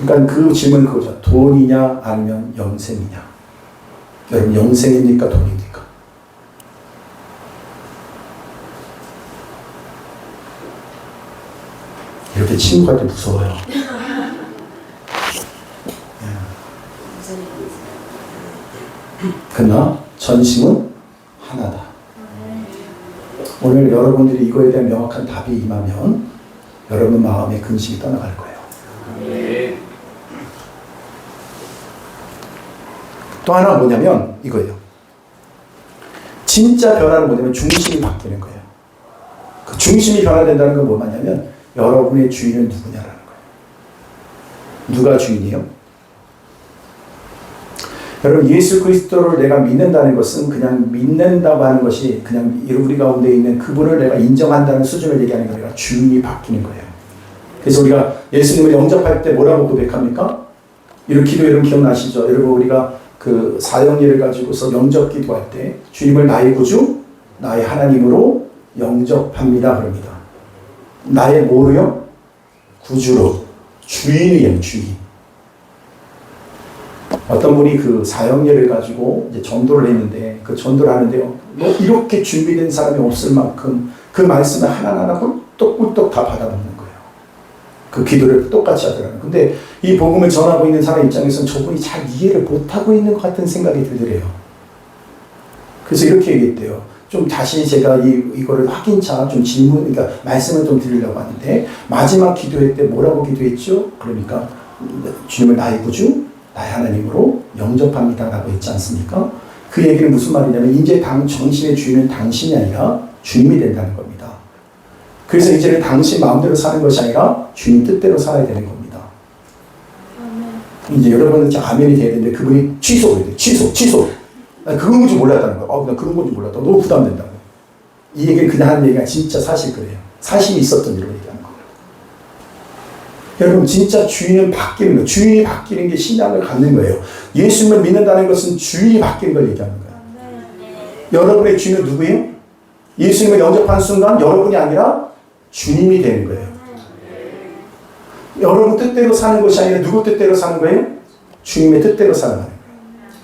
그러니까 그 질문은 그거죠. 돈이냐 아니면 영생이냐. 여러분 영생입니까 돈입니까? 이렇게 친구할 때 무서워요. 그러나 전심은 하나다. 오늘 여러분들이 이거에 대한 명확한 답이 임하면 여러분 마음의 근심이 떠나갈 거예요. 또 하나 뭐냐면 이거예요. 진짜 변화는 뭐냐면 중심이 바뀌는 거예요. 그 중심이 변화된다는 건 뭐냐면 여러분의 주인은 누구냐라는 거예요. 누가 주인이에요? 여러분 예수 그리스도를 내가 믿는다는 것은 그냥 믿는다고 하는 것이 그냥 우리 가운데 있는 그분을 내가 인정한다는 수준을 얘기하는 게 아니라 주인이 바뀌는 거예요. 그래서 우리가 예수님을 영접할 때 뭐라고 고백합니까? 이런 기도 여러분 기억나시죠? 여러분 우리가 그 사형리를 가지고서 영접 기도할 때 주님을 나의 구주, 나의 하나님으로 영접합니다 그럽니다. 나의 뭐로요? 구주로. 주인이에요, 주인. 어떤 분이 그 사형리를 가지고 이제 전도를 했는데 그 전도를 하는데요. 뭐 이렇게 준비된 사람이 없을 만큼 그 말씀을 하나하나 꿀떡꿀떡 다 받아먹는 거예요. 그 기도를 똑같이 하더라고요. 근데 이 복음을 전하고 있는 사람 입장에서는 저분이 잘 이해를 못하고 있는 것 같은 생각이 들더래요. 그래서 이렇게 얘기했대요. 좀 다시 제가 이거를 확인차 좀 질문, 그러니까 말씀을 좀 드리려고 하는데 마지막 기도회 때 뭐라고 기도했죠? 그러니까 주님을 나의 구주, 나의 하나님으로 영접합니다라고 했지 않습니까? 그 얘기는 무슨 말이냐면 이제 정신의 주인은 당신이 아니라 주님이 된다는 겁니다. 그래서 이제는 당신 마음대로 사는 것이 아니라 주님 뜻대로 살아야 되는 겁니다. 이제 여러분은 이제 아멘이 돼야 되는데 그분이 취소. 난 그런 건지 몰랐다는 거야. 나 그런 건지 몰랐다. 너무 부담된다고. 이 얘기는 그냥 하는 얘기가 진짜 사실 그래요. 사실이 있었던 일로 얘기하는 거예요. 여러분 진짜 주인은 바뀌는 거예요. 주인이 바뀌는 게 신앙을 갖는 거예요. 예수님을 믿는다는 것은 주인이 바뀌는 걸 얘기하는 거예요. 여러분의 주인은 누구예요? 예수님을 영접한 순간 여러분이 아니라 주님이 되는 거예요. 여러분 뜻대로 사는 것이 아니라 누구 뜻대로 사는 거예요? 주님의 뜻대로 살아가는 거예요.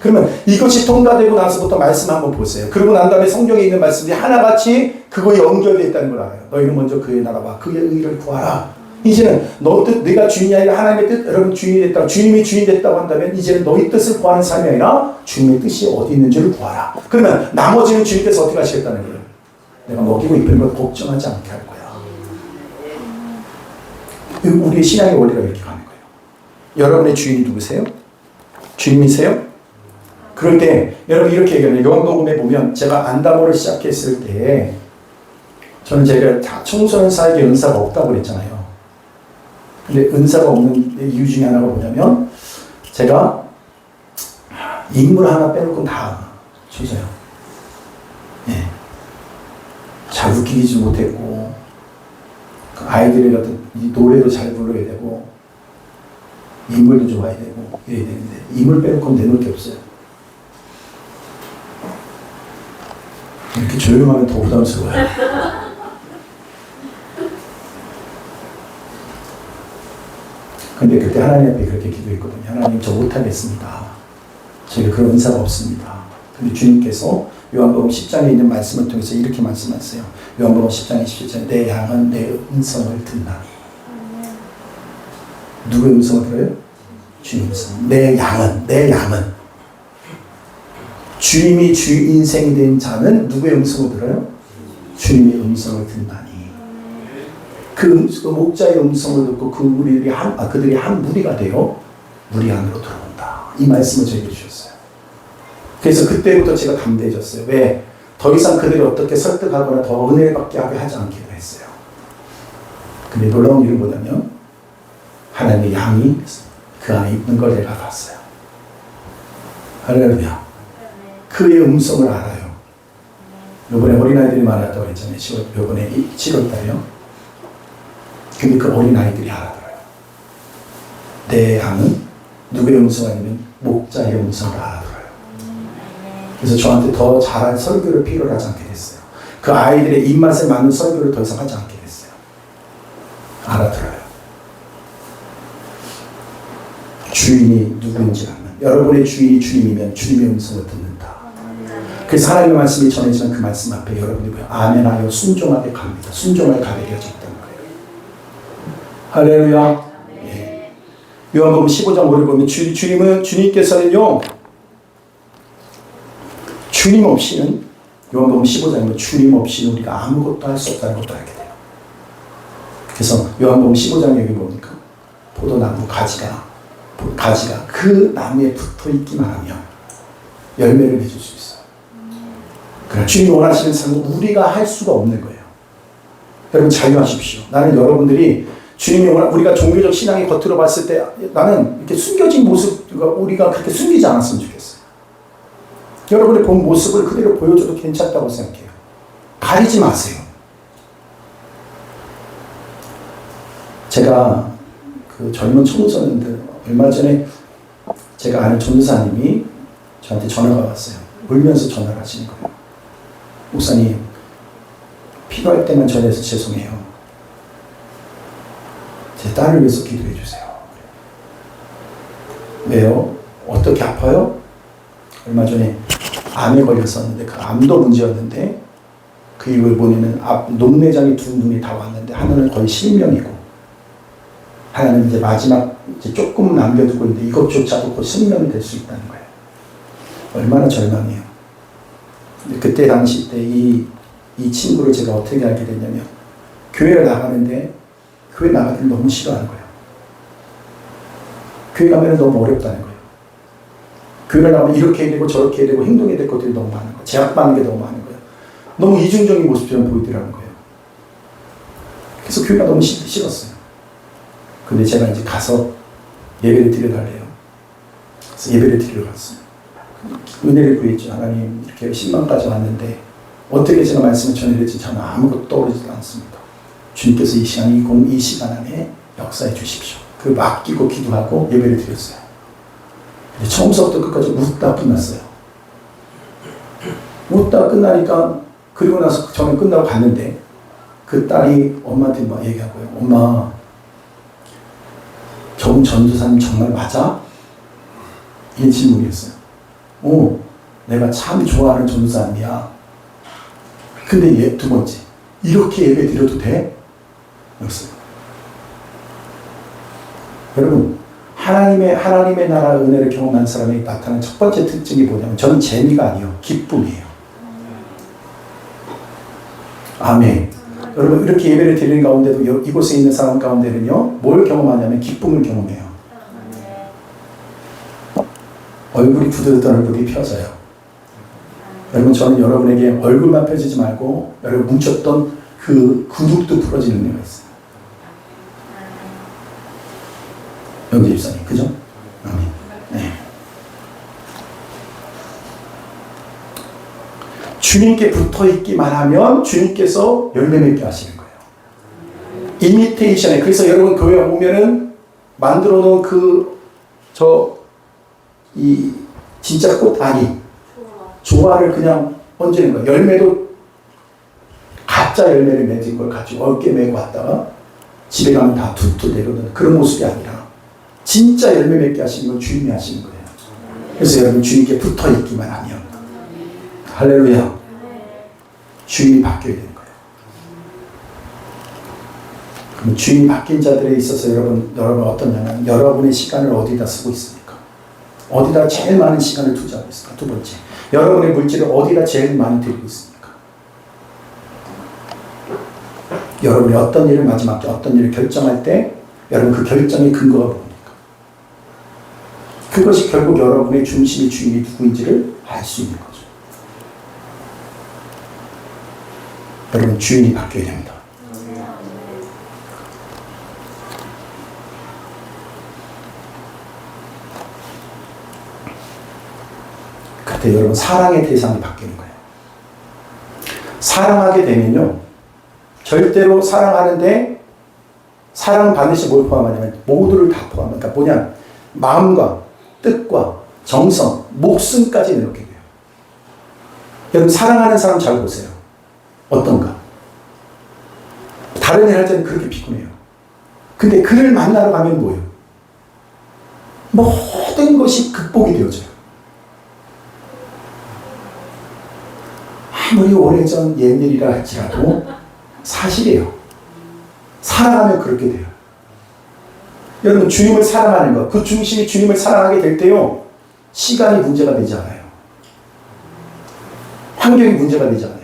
그러면 이것이 통과되고 나서부터 말씀 한번 보세요. 그러고 난 다음에 성경에 있는 말씀이 하나같이 그거에 연결되어 있다는 걸 알아요. 너희는 먼저 그의 나라와 그의 의를 구하라. 이제는 너 뜻, 네가 주인이 아니라 하나님의 뜻, 여러분 주인이 됐다. 주님이 주인 됐다고 한다면 이제는 너희 뜻을 구하는 삶이 아니라 주님의 뜻이 어디 있는지를 구하라. 그러면 나머지는 주님께서 어떻게 하시겠다는 거예요? 내가 먹이고 입히는 걸 걱정하지 않게 할 거야. 우리의 신앙의 원리가 이렇게 가는 거예요. 여러분의 주인이 누구세요? 주님이세요? 그럴 때 여러분 이렇게 얘기해요. 요한복음에 보면 제가 안담호를 시작했을 때 저는 제가 청소년 사에게 은사가 없다고 그랬잖아요. 근데 은사가 없는 이유 중에 하나가 뭐냐면 제가 인물 하나 빼놓고 다 주세요. 예. 잘 웃기지 못했고 아이들의 어떤 노래도 잘 불러야 되고 인물도 좋아야 되고 이래야 되는데 인물 빼놓고 내놓을 게 없어요. 이렇게 조용하면 더 부담스러워요. 근데 그때 하나님 앞에 그렇게 기도했거든요. 하나님 저 못하겠습니다. 저희가 그런 은사가 없습니다. 근데 주님께서 요한복음 10장에 있는 말씀을 통해서 이렇게 말씀하세요. 요한복음 10장 27절 내 양은 내 음성을 듣나니. 누구의 음성을 들어요? 주님 음성. 내 양은 주님이 주 인생이 된 자는 누구의 음성을 들어요? 주님의 음성을 듣나니. 그 목자의 음성을 듣고 그들이 한 무리가 되어 무리 안으로 들어온다. 이 말씀을 저에게 주셨어요. 그래서 그때부터 제가 담대해졌어요. 왜? 더 이상 그들이 어떻게 설득하거나 더 은혜를 받게 하게 하지 않기로 했어요. 근데 놀라운 일은 뭐냐면 하나님의 양이 그 안에 있는 걸 내가 봤어요. 할렐루야. 그의 음성을 알아요. 이번에 어린아이들이 많았다고 그랬잖아요. 이번에 7월달에요. 근데 그 어린아이들이 알아들어요. 내 양은 누구의 음성 아니면 목자의 음성을 알아들어요. 그래서 저한테 더 잘한 설교를 필요로 하지 않게 됐어요. 그 아이들의 입맛에 맞는 설교를 더 이상 하지 않게 됐어요. 알아들어요. 주인이 누구인지 알면 여러분의 주인이 주님이면 주님의 음성을 듣는다. 그래서 하나님의 말씀이 전해지는 그 말씀 앞에 여러분이 아멘하여 순종하게 갑니다. 순종할 가게 되어져 있다는 거예요. 할렐루야. 예. 요한복음 15장 5를 보면 주님께서는요 주님 없이는 요한복음 15장이면 주님 없이는 우리가 아무것도 할 수 없다는 것도 알게 돼요. 그래서 요한복음 15장에 여기 뭡니까? 포도나무 가지가 그 나무에 붙어 있기만 하면 열매를 맺을 수 있어요. 그러나 주님이 원하시는 삶은 우리가 할 수가 없는 거예요. 여러분 자유하십시오. 나는 여러분들이 주님이 우리가 종교적 신앙이 겉으로 봤을 때 나는 이렇게 숨겨진 모습 우리가 그렇게 숨기지 않았으면 좋겠어요. 여러분의 본 모습을 그대로 보여줘도 괜찮다고 생각해요. 가리지 마세요. 제가 그 젊은 청소년들 얼마 전에 제가 아는 전도사님이 저한테 전화가 왔어요. 울면서 전화를 하시는 거예요. 목사님 필요할 때만 전해서 죄송해요. 제 딸을 위해서 기도해 주세요. 왜요? 어떻게 아파요? 얼마 전에 암에 걸렸었는데 그 암도 문제였는데 그 이후에 보내는 녹내장이 두 눈이 다 왔는데 하나는 거의 실명이고 하나는 이제 마지막 이제 조금 남겨두고 있는데 이것조차도 곧 실명이 될 수 있다는 거예요. 얼마나 절망해요. 근데 그때 당시 때 이 친구를 제가 어떻게 알게 됐냐면 교회를 나가는데 교회 나가기를 너무 싫어하는 거예요. 교회 가면 너무 어렵다는 거예요. 교회를 나가면 이렇게 해야 되고 저렇게 해야 되고 행동해야 될 것들이 너무 많은 거예요. 제약받는 게 너무 많은 거예요. 너무 이중적인 모습처럼 보이더라는 거예요. 그래서 교회가 너무 싫었어요. 근데 제가 이제 가서 예배를 드려달래요. 그래서 예배를 드리러 갔어요. 은혜를 구했죠. 하나님 이렇게 10만까지 왔는데 어떻게 제가 말씀을 전해드릴지 저는 아무것도 떠오르지도 않습니다. 주님께서 이 시간 안에 역사해 주십시오. 그 맡기고 기도하고 예배를 드렸어요. 근데 처음부터 끝까지 웃다 끝났어요. 웃다 끝나니까 그리고 나서 저는 끝나고 갔는데 그 딸이 엄마한테 막 얘기하고요. 엄마 정 전도사님 정말 맞아? 이 질문이었어요. 내가 참 좋아하는 전도사님이야. 근데 두 번째, 이렇게 예배 드려도 돼? 였어요. 여러분, 하나님의 나라 은혜를 경험한 사람이 나타나는 첫 번째 특징이 뭐냐면, 저는 재미가 아니에요. 기쁨이에요. 아멘. 여러분, 이렇게 예배를 드리는 가운데도 이곳에 있는 사람 가운데는요, 뭘 경험하냐면 기쁨을 경험해요. 얼굴이 부드러운 얼굴이 펴져요. 여러분, 저는 여러분에게 얼굴만 펴지지 말고 여러분 뭉쳤던 그 근육도 풀어지는 의미가 있어요. 영재 집사님, 그죠? 아멘. 네. 주님께 붙어 있기만 하면 주님께서 열매 맺게 하시는 거예요. 이미테이션에, 그래서 여러분 교회 오면은 만들어 놓은 진짜 꽃 아니, 조화를 그냥 얹는 거예요. 열매도 가짜 열매를 맺은 걸 가지고 어깨 메고 왔다가 집에 가면 다 툭툭 내려오는 그런 모습이 아니라 진짜 열매 맺게 하시는 건 주님이 하시는 거예요. 그래서 여러분 주님께 붙어 있기만 하면, 할렐루야, 주인이 바뀌어야 되는 거예요. 그럼 주인 바뀐 자들에 있어서 여러분 어떠냐면, 여러분의 시간을 어디다 쓰고 있습니까? 어디다 제일 많은 시간을 투자하고 있습니까? 두 번째, 여러분의 물질을 어디다 제일 많이 드리고 있습니까? 여러분이 어떤 일을 마지막에 어떤 일을 결정할 때 여러분 그 결정의 근거가 뭡니까? 그것이 결국 여러분의 중심의 주인이 누구인지를 알 수 있는 거죠. 여러분, 주인이 바뀌어야 됩니다. 그때 여러분 사랑의 대상이 바뀌는 거예요. 사랑하게 되면요, 절대로 사랑하는데, 사랑은 반드시 뭘 포함하냐면 모두를 다 포함합니다. 그러니까 뭐냐, 마음과 뜻과 정성, 목숨까지 내놓게 돼요. 여러분, 사랑하는 사람 잘 보세요. 어떤가? 다른 일 할 때는 그렇게 피곤해요. 근데 그를 만나러 가면 뭐예요? 모든 것이 극복이 되어져요. 아무리 오래전 옛일이라 할지라도 사실이에요. 사랑하면 그렇게 돼요. 여러분, 주님을 사랑하는 것, 그 중심이 주님을 사랑하게 될 때요, 시간이 문제가 되지 않아요. 환경이 문제가 되지 않아요.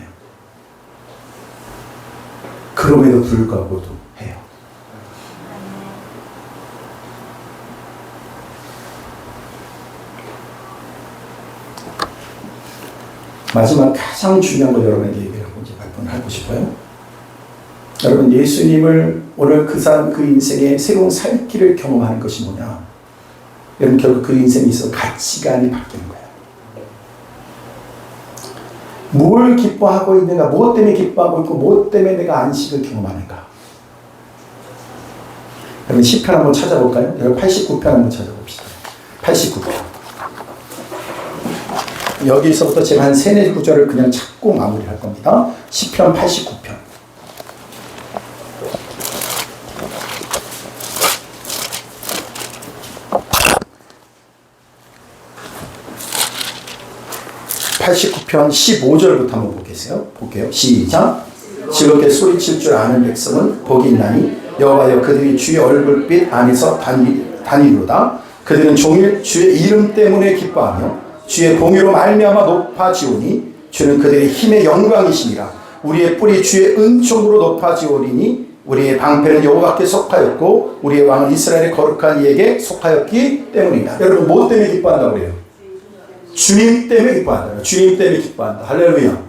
그럼에도 불구하고도 해요. 마지막 가장 중요한 걸 여러분에게 얘기를 하고 이제 발표를 하고 싶어요. 여러분, 예수님을 오늘 그 사람 그 인생의 새로운 살 길을 경험하는 것이 뭐냐? 여러분, 결국 그 인생에 있어서 가치관이 바뀌는 거예요. 뭘 기뻐하고 있는가? 무엇 때문에 기뻐하고 있고 무엇 때문에 내가 안식을 경험하는가? 여러분, 시편 한번 찾아볼까요? 여러분, 89편 한번 찾아봅시다. 89편. 여기서부터 제가 한 3-4구절을 그냥 찾고 마무리할 겁니다. 시편 89편. (89편) 15절부터 한번 볼게요. 시작. 즐겁게 소리칠 줄 아는 백성은 복이 있나니 여호와여, 그들이 주의 얼굴빛 안에서 다니로다. 그들은 종일 주의 이름 때문에 기뻐하며 주의 공의로 말미암아 높아지오니 주는 그들의 힘의 영광이시니라. 우리의 뿔이 주의 은총으로 높아지오리니 우리의 방패는 여호와께 속하였고 우리의 왕은 이스라엘의 거룩한 이에게 속하였기 때문이다. 여러분, 뭐 때문에 기뻐한다고 그래요? 주님 때문에 기뻐한다. 주님 때문에 기뻐한다. 할렐루야.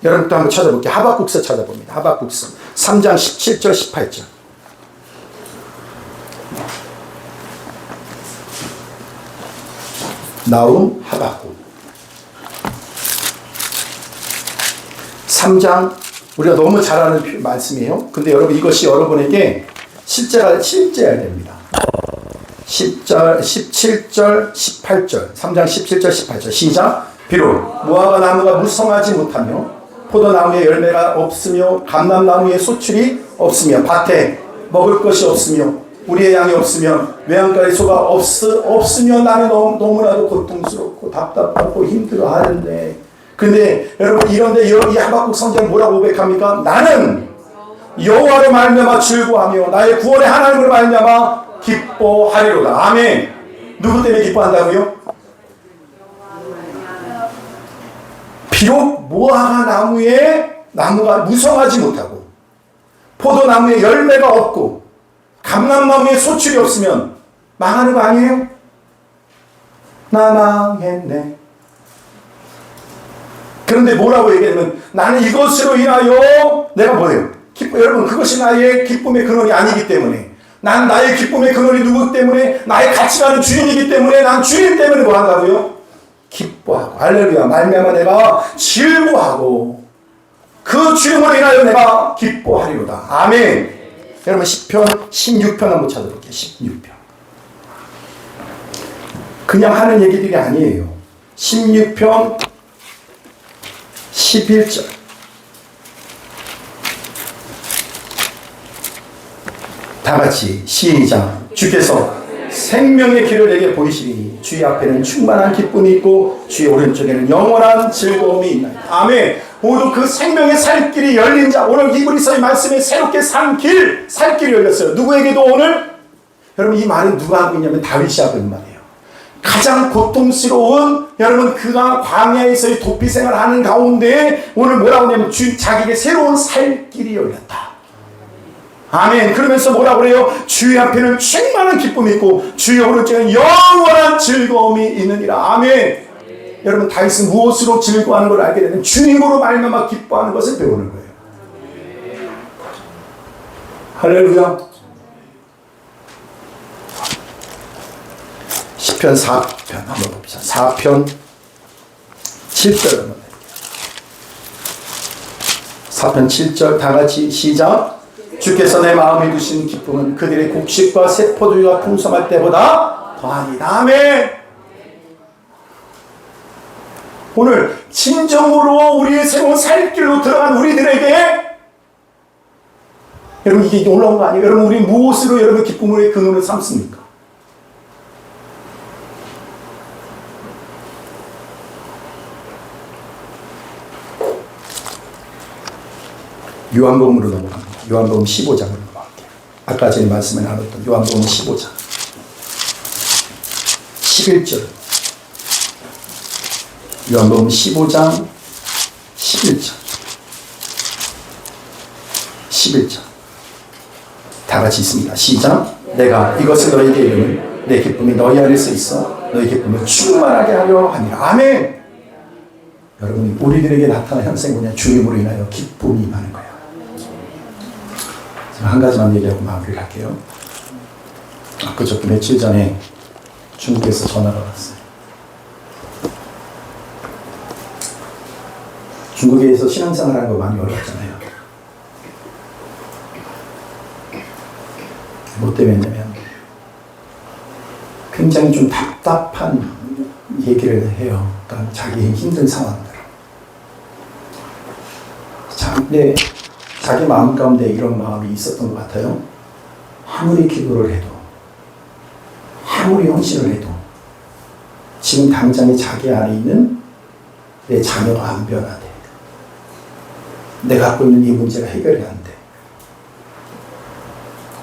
여러분, 또 한번 찾아볼게요. 하박국서 찾아봅니다. 하박국서 3장 17절 18절. 나움 하박국 3장, 우리가 너무 잘 아는 말씀이에요. 근데 여러분, 이것이 여러분에게 실제해야 됩니다. 10절, 17절, 18절, 3장 17절, 18절. 시작. 비록 무화과 나무가 무성하지 못하며 포도나무에 열매가 없으며 감람나무에 소출이 없으며 밭에 먹을 것이 없으며 우리의 양이 없으면 외양간의 소가 없으면 나는 너무나도 고통스럽고 답답하고 힘들어하는데, 근데 여러분 이런데 이 하박국 선지자는 뭐라고 고백합니까? 나는 여호와로 말미암아 즐거워하며 나의 구원의 하나님으로 말미암아 기뻐하리로다. 아멘. 누구 때문에 기뻐한다고요? 비록 무화과 나무가 무성하지 못하고 포도나무에 열매가 없고 감람나무에 소출이 없으면 망하는 거 아니에요? 나 망했네. 그런데 뭐라고 얘기하면 나는 이것으로 인하여 내가 뭐예요? 여러분 그것이 나의 기쁨의 근원이 아니기 때문에, 난 나의 기쁨의 근원이 누구 때문에? 나의 가치가는 주님이기 때문에 난 주님 때문에 뭐 한다고요? 기뻐하고, 할렐루야, 말미암아 내가 즐거워하고 그 주님으로 인하여 내가 기뻐하리로다. 아멘. 여러분 시편 16편 한번 찾아볼게요. 16편. 그냥 하는 얘기들이 아니에요. 16편 11절. 다 같이 시작. 주께서 생명의 길을 내게 보이시니 주의 앞에는 충만한 기쁨이 있고 주의 오른쪽에는 영원한 즐거움이 있나이다. 아멘. 모두 그 생명의 살길이 열린 자, 오늘 히브리서의 말씀에 새롭게 살길이 열렸어요. 누구에게도 오늘, 여러분 이 말은 누가 하고 있냐면 다윗이 하고 있는 말이에요. 가장 고통스러운, 여러분 그가 광야에서의 도피 생활을 하는 가운데 오늘 뭐라고 하냐면 자기에게 새로운 살길이 열렸다. 아멘. 그러면서 뭐라고 그래요? 주의 앞에는 충만한 기쁨이 있고 주의 오른쪽에는 영원한 즐거움이 있느니라. 아멘. 여러분 다윗은 무엇으로 즐거워하는 걸 알게 되면 주님으로 말미암아 기뻐하는 것을 배우는 거예요. 할렐루야. 시편 4편 한번 봅시다. 4편 7절 한번 볼게요. 4편 7절 다 같이 시작. 주께서 내 마음에 두신 기쁨은 그들의 곡식과 새포도주가 풍성할 때보다 더하니라. 아멘. 오늘 진정으로 우리의 새로운 살길로 들어간 우리들에게, 여러분 이게 놀라운 거 아니에요? 여러분 우리 무엇으로 여러분 기쁨의 근원을 삼습니까? 요한복음으로 넘어갑니다. 요한복음 15장으로 넘어갈게요. 아까 전에 말씀에 나눴던 요한복음 15장 11절. 요한복음 15장 11절. 11절. 다 같이 있습니다. 시작. 내가 이것을 너희에게 이름을 내 기쁨이 너희 안에서 있어 너희 기쁨을 충만하게 하려 함이라. 아멘. 여러분 우리들에게 나타난 현상이 뭐냐? 주님으로 인하여 기쁨이 임하는 거예요. 제가 한 가지만 얘기하고 마무리를 할게요. 그저께 며칠 전에 중국에서 전화가 왔어요. 중국에서 신앙생활 하는 거 많이 어렵잖아요. 뭐 때문이냐면 굉장히 좀 답답한 얘기를 해요. 그러니까 자기의 힘든 상황들. 근데 자기 마음 가운데 이런 마음이 있었던 것 같아요. 아무리 기도를 해도, 아무리 헌신을 해도 지금 당장에 자기 안에 있는 내 자녀가 안 변화돼. 내가 갖고 있는 이 문제가 해결이 안 돼.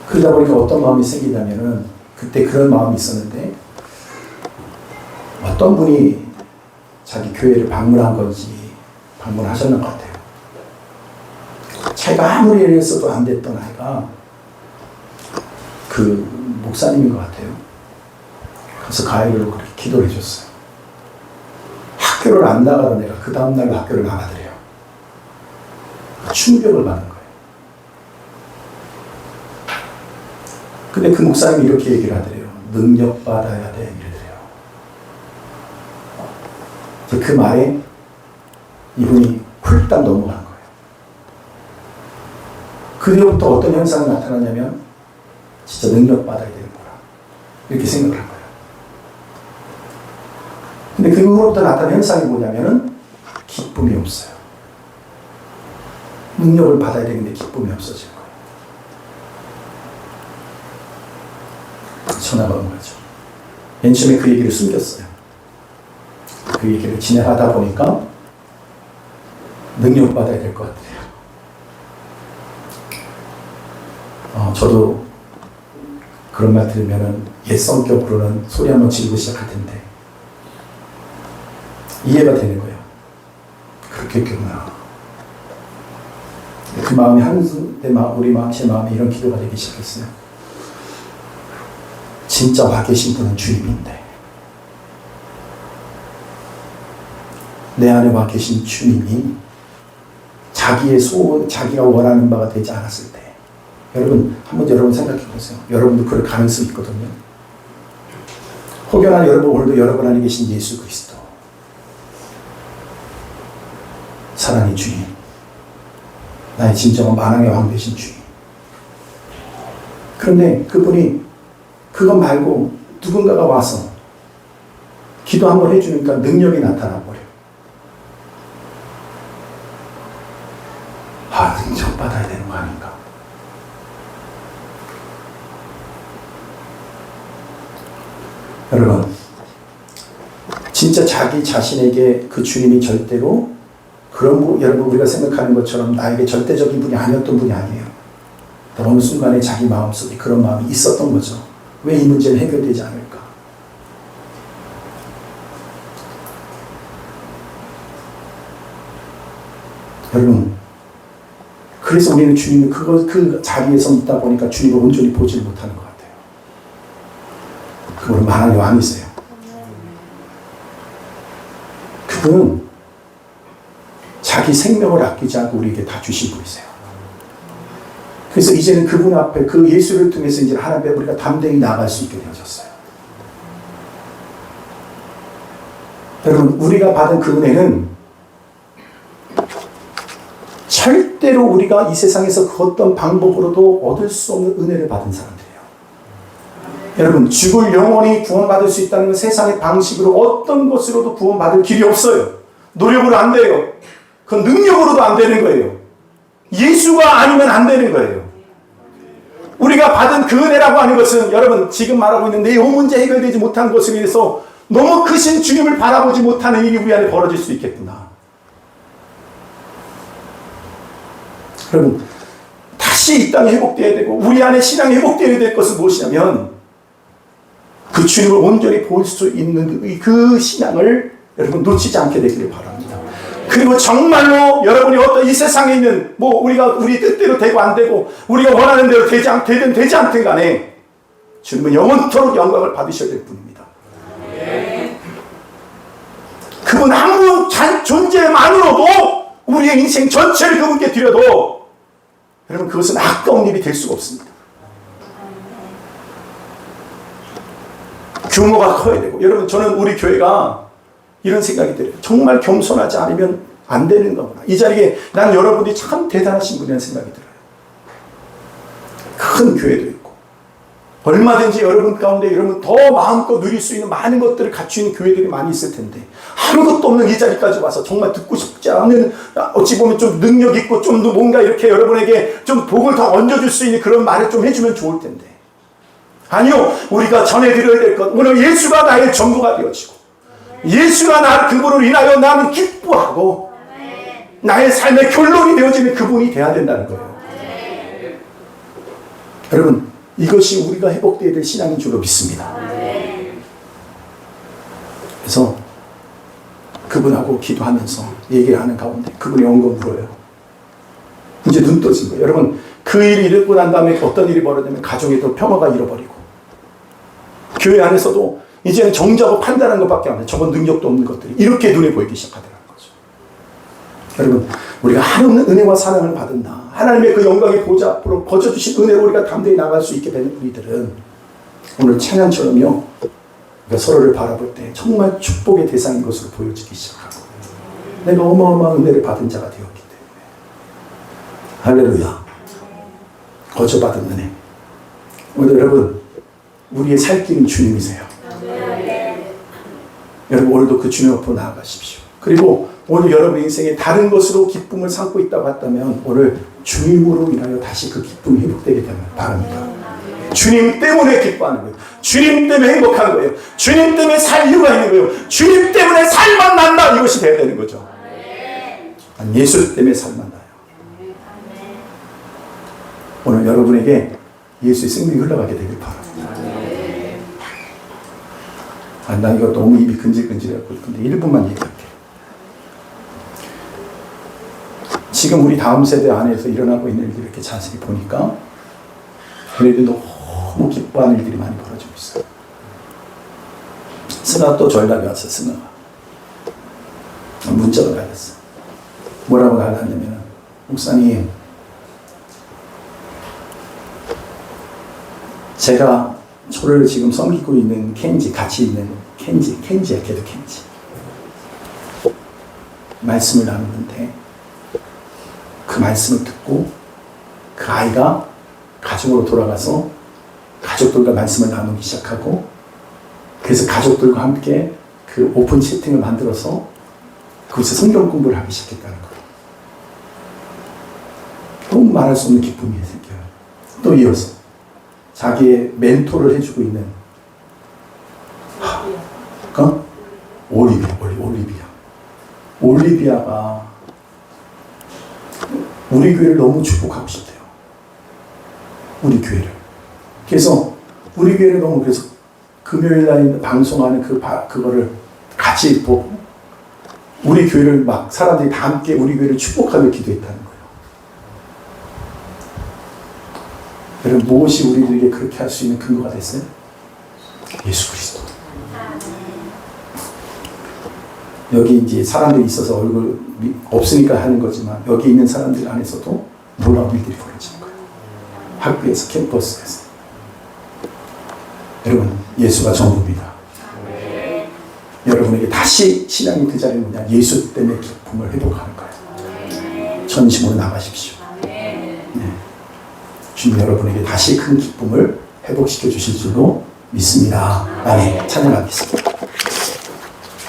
그러다 보니까 어떤 마음이 생기냐면은, 그때 그런 마음이 있었는데 어떤 분이 자기 교회를 방문한 건지 방문하셨는 것 같아요. 자기가 아무리 애를 써도 안 됐던 아이가 그 목사님인 것 같아요. 그래서 그 아이를 그렇게 기도를 해줬어요. 학교를 안 나가던 애가 그 다음날 학교를 나가더래요. 충격을 받은 거예요. 근데 그 목사님이 이렇게 얘기를 하더래요. 능력받아야 돼. 이러더래요. 그 말에 이분이 훌딱 넘어간 거예요. 그 뒤부터 어떤 현상이 나타나냐면 진짜 능력받아야 되는구나. 이렇게 생각을 한 거예요. 근데 그 후로부터 나타난 현상이 뭐냐면은 기쁨이 없어요. 능력을 받아야 되는데 기쁨이 없어지는 거예요. 전화가 온 거죠. 맨 처음에 그 얘기를 숨겼어요. 그 얘기를 진행하다 보니까 능력받아야 될 것 같아요. 저도 그런 말 들으면은 옛 성격으로는 소리 한번 지르고 시작할 텐데 이해가 되는 거예요. 그렇게 했구나. 그 마음이 제 마음에 이런 기도가 되기 시작했어요. 진짜 와 계신 분은 주님인데 내 안에 와 계신 주님이 자기의 소원, 자기가 원하는 바가 되지 않았을 때 여러분, 한번 여러분 생각해 보세요. 여러분도 그럴 가능성이 있거든요. 혹여나 여러분 오늘도 여러분 안에 계신 예수 그리스도 사랑의 주님, 나의 진정한 만왕의 왕 되신 주님. 그런데 그분이 그것 말고 누군가가 와서 기도 한번 해주니까 능력이 나타나 버려. 능력 받아야 되는 거 아닌가? 여러분, 진짜 자기 자신에게 그 주님이 절대로 여러분 우리가 생각하는 것처럼 나에게 절대적인 분이 아니었던 분이 아니에요. 어느 순간에 자기 마음속에 그런 마음이 있었던 거죠. 왜 이 문제는 해결되지 않을까? 여러분, 그래서 우리는 주님을 그 자리에서 있다 보니까 주님을 온전히 보지 못하는 것 같아요. 그분은 만왕의 왕이세요. 그분은 자기 생명을 아끼지 않고 우리에게 다 주신 분이세요. 그래서 이제는 그분 앞에 그 예수를 통해서 이제 하나님 앞에 우리가 담대히 나아갈 수 있게 되어졌어요. 여러분, 우리가 받은 그 은혜는 절대로 우리가 이 세상에서 그 어떤 방법으로도 얻을 수 없는 은혜를 받은 사람들이에요. 여러분, 죽을 영혼이 구원받을 수 있다는 건 세상의 방식으로 어떤 것으로도 구원받을 길이 없어요. 노력으로 안 돼요. 그건 능력으로도 안 되는 거예요. 예수가 아니면 안 되는 거예요. 우리가 받은 그 은혜라고 하는 것은 여러분 지금 말하고 있는 내 이 문제 해결되지 못한 것을 위해서 너무 크신 주님을 바라보지 못하는 일이 우리 안에 벌어질 수 있겠구나. 여러분, 다시 이 땅이 회복되어야 되고 우리 안에 신앙이 회복되어야 될 것은 무엇이냐면 그 주님을 온전히 볼 수 있는 그 신앙을 여러분 놓치지 않게 되기를 바랍니다. 그리고 정말로 여러분이 어떤 이 세상에 있는 우리 뜻대로 되고 안 되고 우리가 원하는 대로 되든 되지 않든 간에 주님은 영원토록 영광을 받으셔야 될 분입니다. 그분 한 분 존재만으로도 우리의 인생 전체를 그분께 드려도 여러분 그것은 아까운 일이 될 수가 없습니다. 규모가 커야 되고 여러분 저는 우리 교회가 이런 생각이 들어요. 정말 겸손하지 않으면 안 되는 거구나. 이 자리에 난 여러분들이 참 대단하신 분이라는 생각이 들어요. 큰 교회도 있고 얼마든지 여러분 가운데 여러분 더 마음껏 누릴 수 있는 많은 것들을 갖추는 교회들이 많이 있을 텐데 아무것도 없는 이 자리까지 와서 정말 듣고 싶지 않은 어찌 보면 좀 능력 있고 좀 더 뭔가 이렇게 여러분에게 좀 복을 더 얹어줄 수 있는 그런 말을 좀 해주면 좋을 텐데 아니요. 우리가 전해드려야 될 것 오늘 예수가 나의 전부가 되어지고 예수가 그분으로 인하여 나는 기뻐하고 나의 삶의 결론이 되어지는 그분이 돼야 된다는 거예요. 여러분 이것이 우리가 회복되어야 될 신앙인 줄로 믿습니다. 그래서 그분하고 기도하면서 얘기를 하는 가운데 그분이 엉엉 울어요. 이제 눈 떠진 거예요. 여러분 그 일이 일어나고 난 다음에 어떤 일이 벌어지냐면 가정에도 평화가 잃어버리고 교회 안에서도 이제는 정죄하고 판단하는 것밖에 안 돼. 저건 능력도 없는 것들이 이렇게 눈에 보이기 시작하더라는 거죠. 여러분 우리가 한없는 은혜와 사랑을 받은다. 하나님의 그 영광의 보좌 앞으로 거저주신 은혜로 우리가 담대히 나갈 수 있게 되는 우리들은 오늘 찬양처럼요. 우리가 서로를 바라볼 때 정말 축복의 대상인 것으로 보여지기 시작하고 내가 어마어마한 은혜를 받은 자가 되었기 때문에 할렐루야. 거저받은 은혜. 오늘 여러분 우리의 살 길은 주님이세요. 여러분 오늘도 그 주님 앞으로 나아가십시오. 그리고 오늘 여러분 인생에 다른 것으로 기쁨을 삼고 있다고 했다면 오늘 주님으로 인하여 다시 그 기쁨이 회복되게 되면 바랍니다. 주님 때문에 기뻐하는 거예요. 주님 때문에 행복한 거예요. 주님 때문에 살 이유가 있는 거예요. 주님 때문에 살만 난다. 이것이 돼야 되는 거죠. 예수 때문에 살만 나요. 오늘 여러분에게 예수의 생명이 흘러가게 되길 바랍니다. 난 이거 너무 입이 근질근질해갖고 근데 1분만 얘기할게요. 지금 우리 다음 세대 안에서 일어나고 있는 일들을 이렇게 자세히 보니까 걔네들 너무 기뻐하는 일들이 많이 벌어지고 있어요. 승아가 또 전락이 왔어. 승아가 문자가 달렸어. 뭐라고 달렸냐면, 목사님, 제가 저를 지금 섬기고 있는 켄지, 같이 있는 켄지야. 걔도 켄지. 말씀을 나누는데 그 말씀을 듣고 그 아이가 가족으로 돌아가서 가족들과 말씀을 나누기 시작하고, 그래서 가족들과 함께 그 오픈 채팅을 만들어서 그곳에 성경 공부를 하기 시작했다는 거예요. 너무 말할 수 없는 기쁨이 생겨요. 또 이어서 자기의 멘토를 해주고 있는 올리비아가 우리 교회를 너무 축복하고 싶대요. 우리 교회를. 그래서 우리 교회를 너무, 그래서 금요일 날 방송하는 그거를 같이 보고 우리 교회를 막 사람들이 다 함께 우리 교회를 축복하며 기도했다는 거예요. 여러분, 무엇이 우리들에게 그렇게 할 수 있는 근거가 됐어요? 예수 그리스도. 여기 이제 사람들이 있어서 얼굴 없으니까 하는 거지만 여기 있는 사람들 안에서도 놀라운 일들이 벌어지는 거예요. 학교에서, 캠퍼스에서. 여러분, 예수가 전부입니다. 여러분에게 다시 신앙이 그 자리에 뭐냐? 예수 때문에 기쁨을 회복하는 거예요. 전심으로 나가십시오. 네. 주님 여러분에게 다시 큰 기쁨을 회복시켜 주실 줄로 믿습니다. 아멘. 찬양하겠습니다.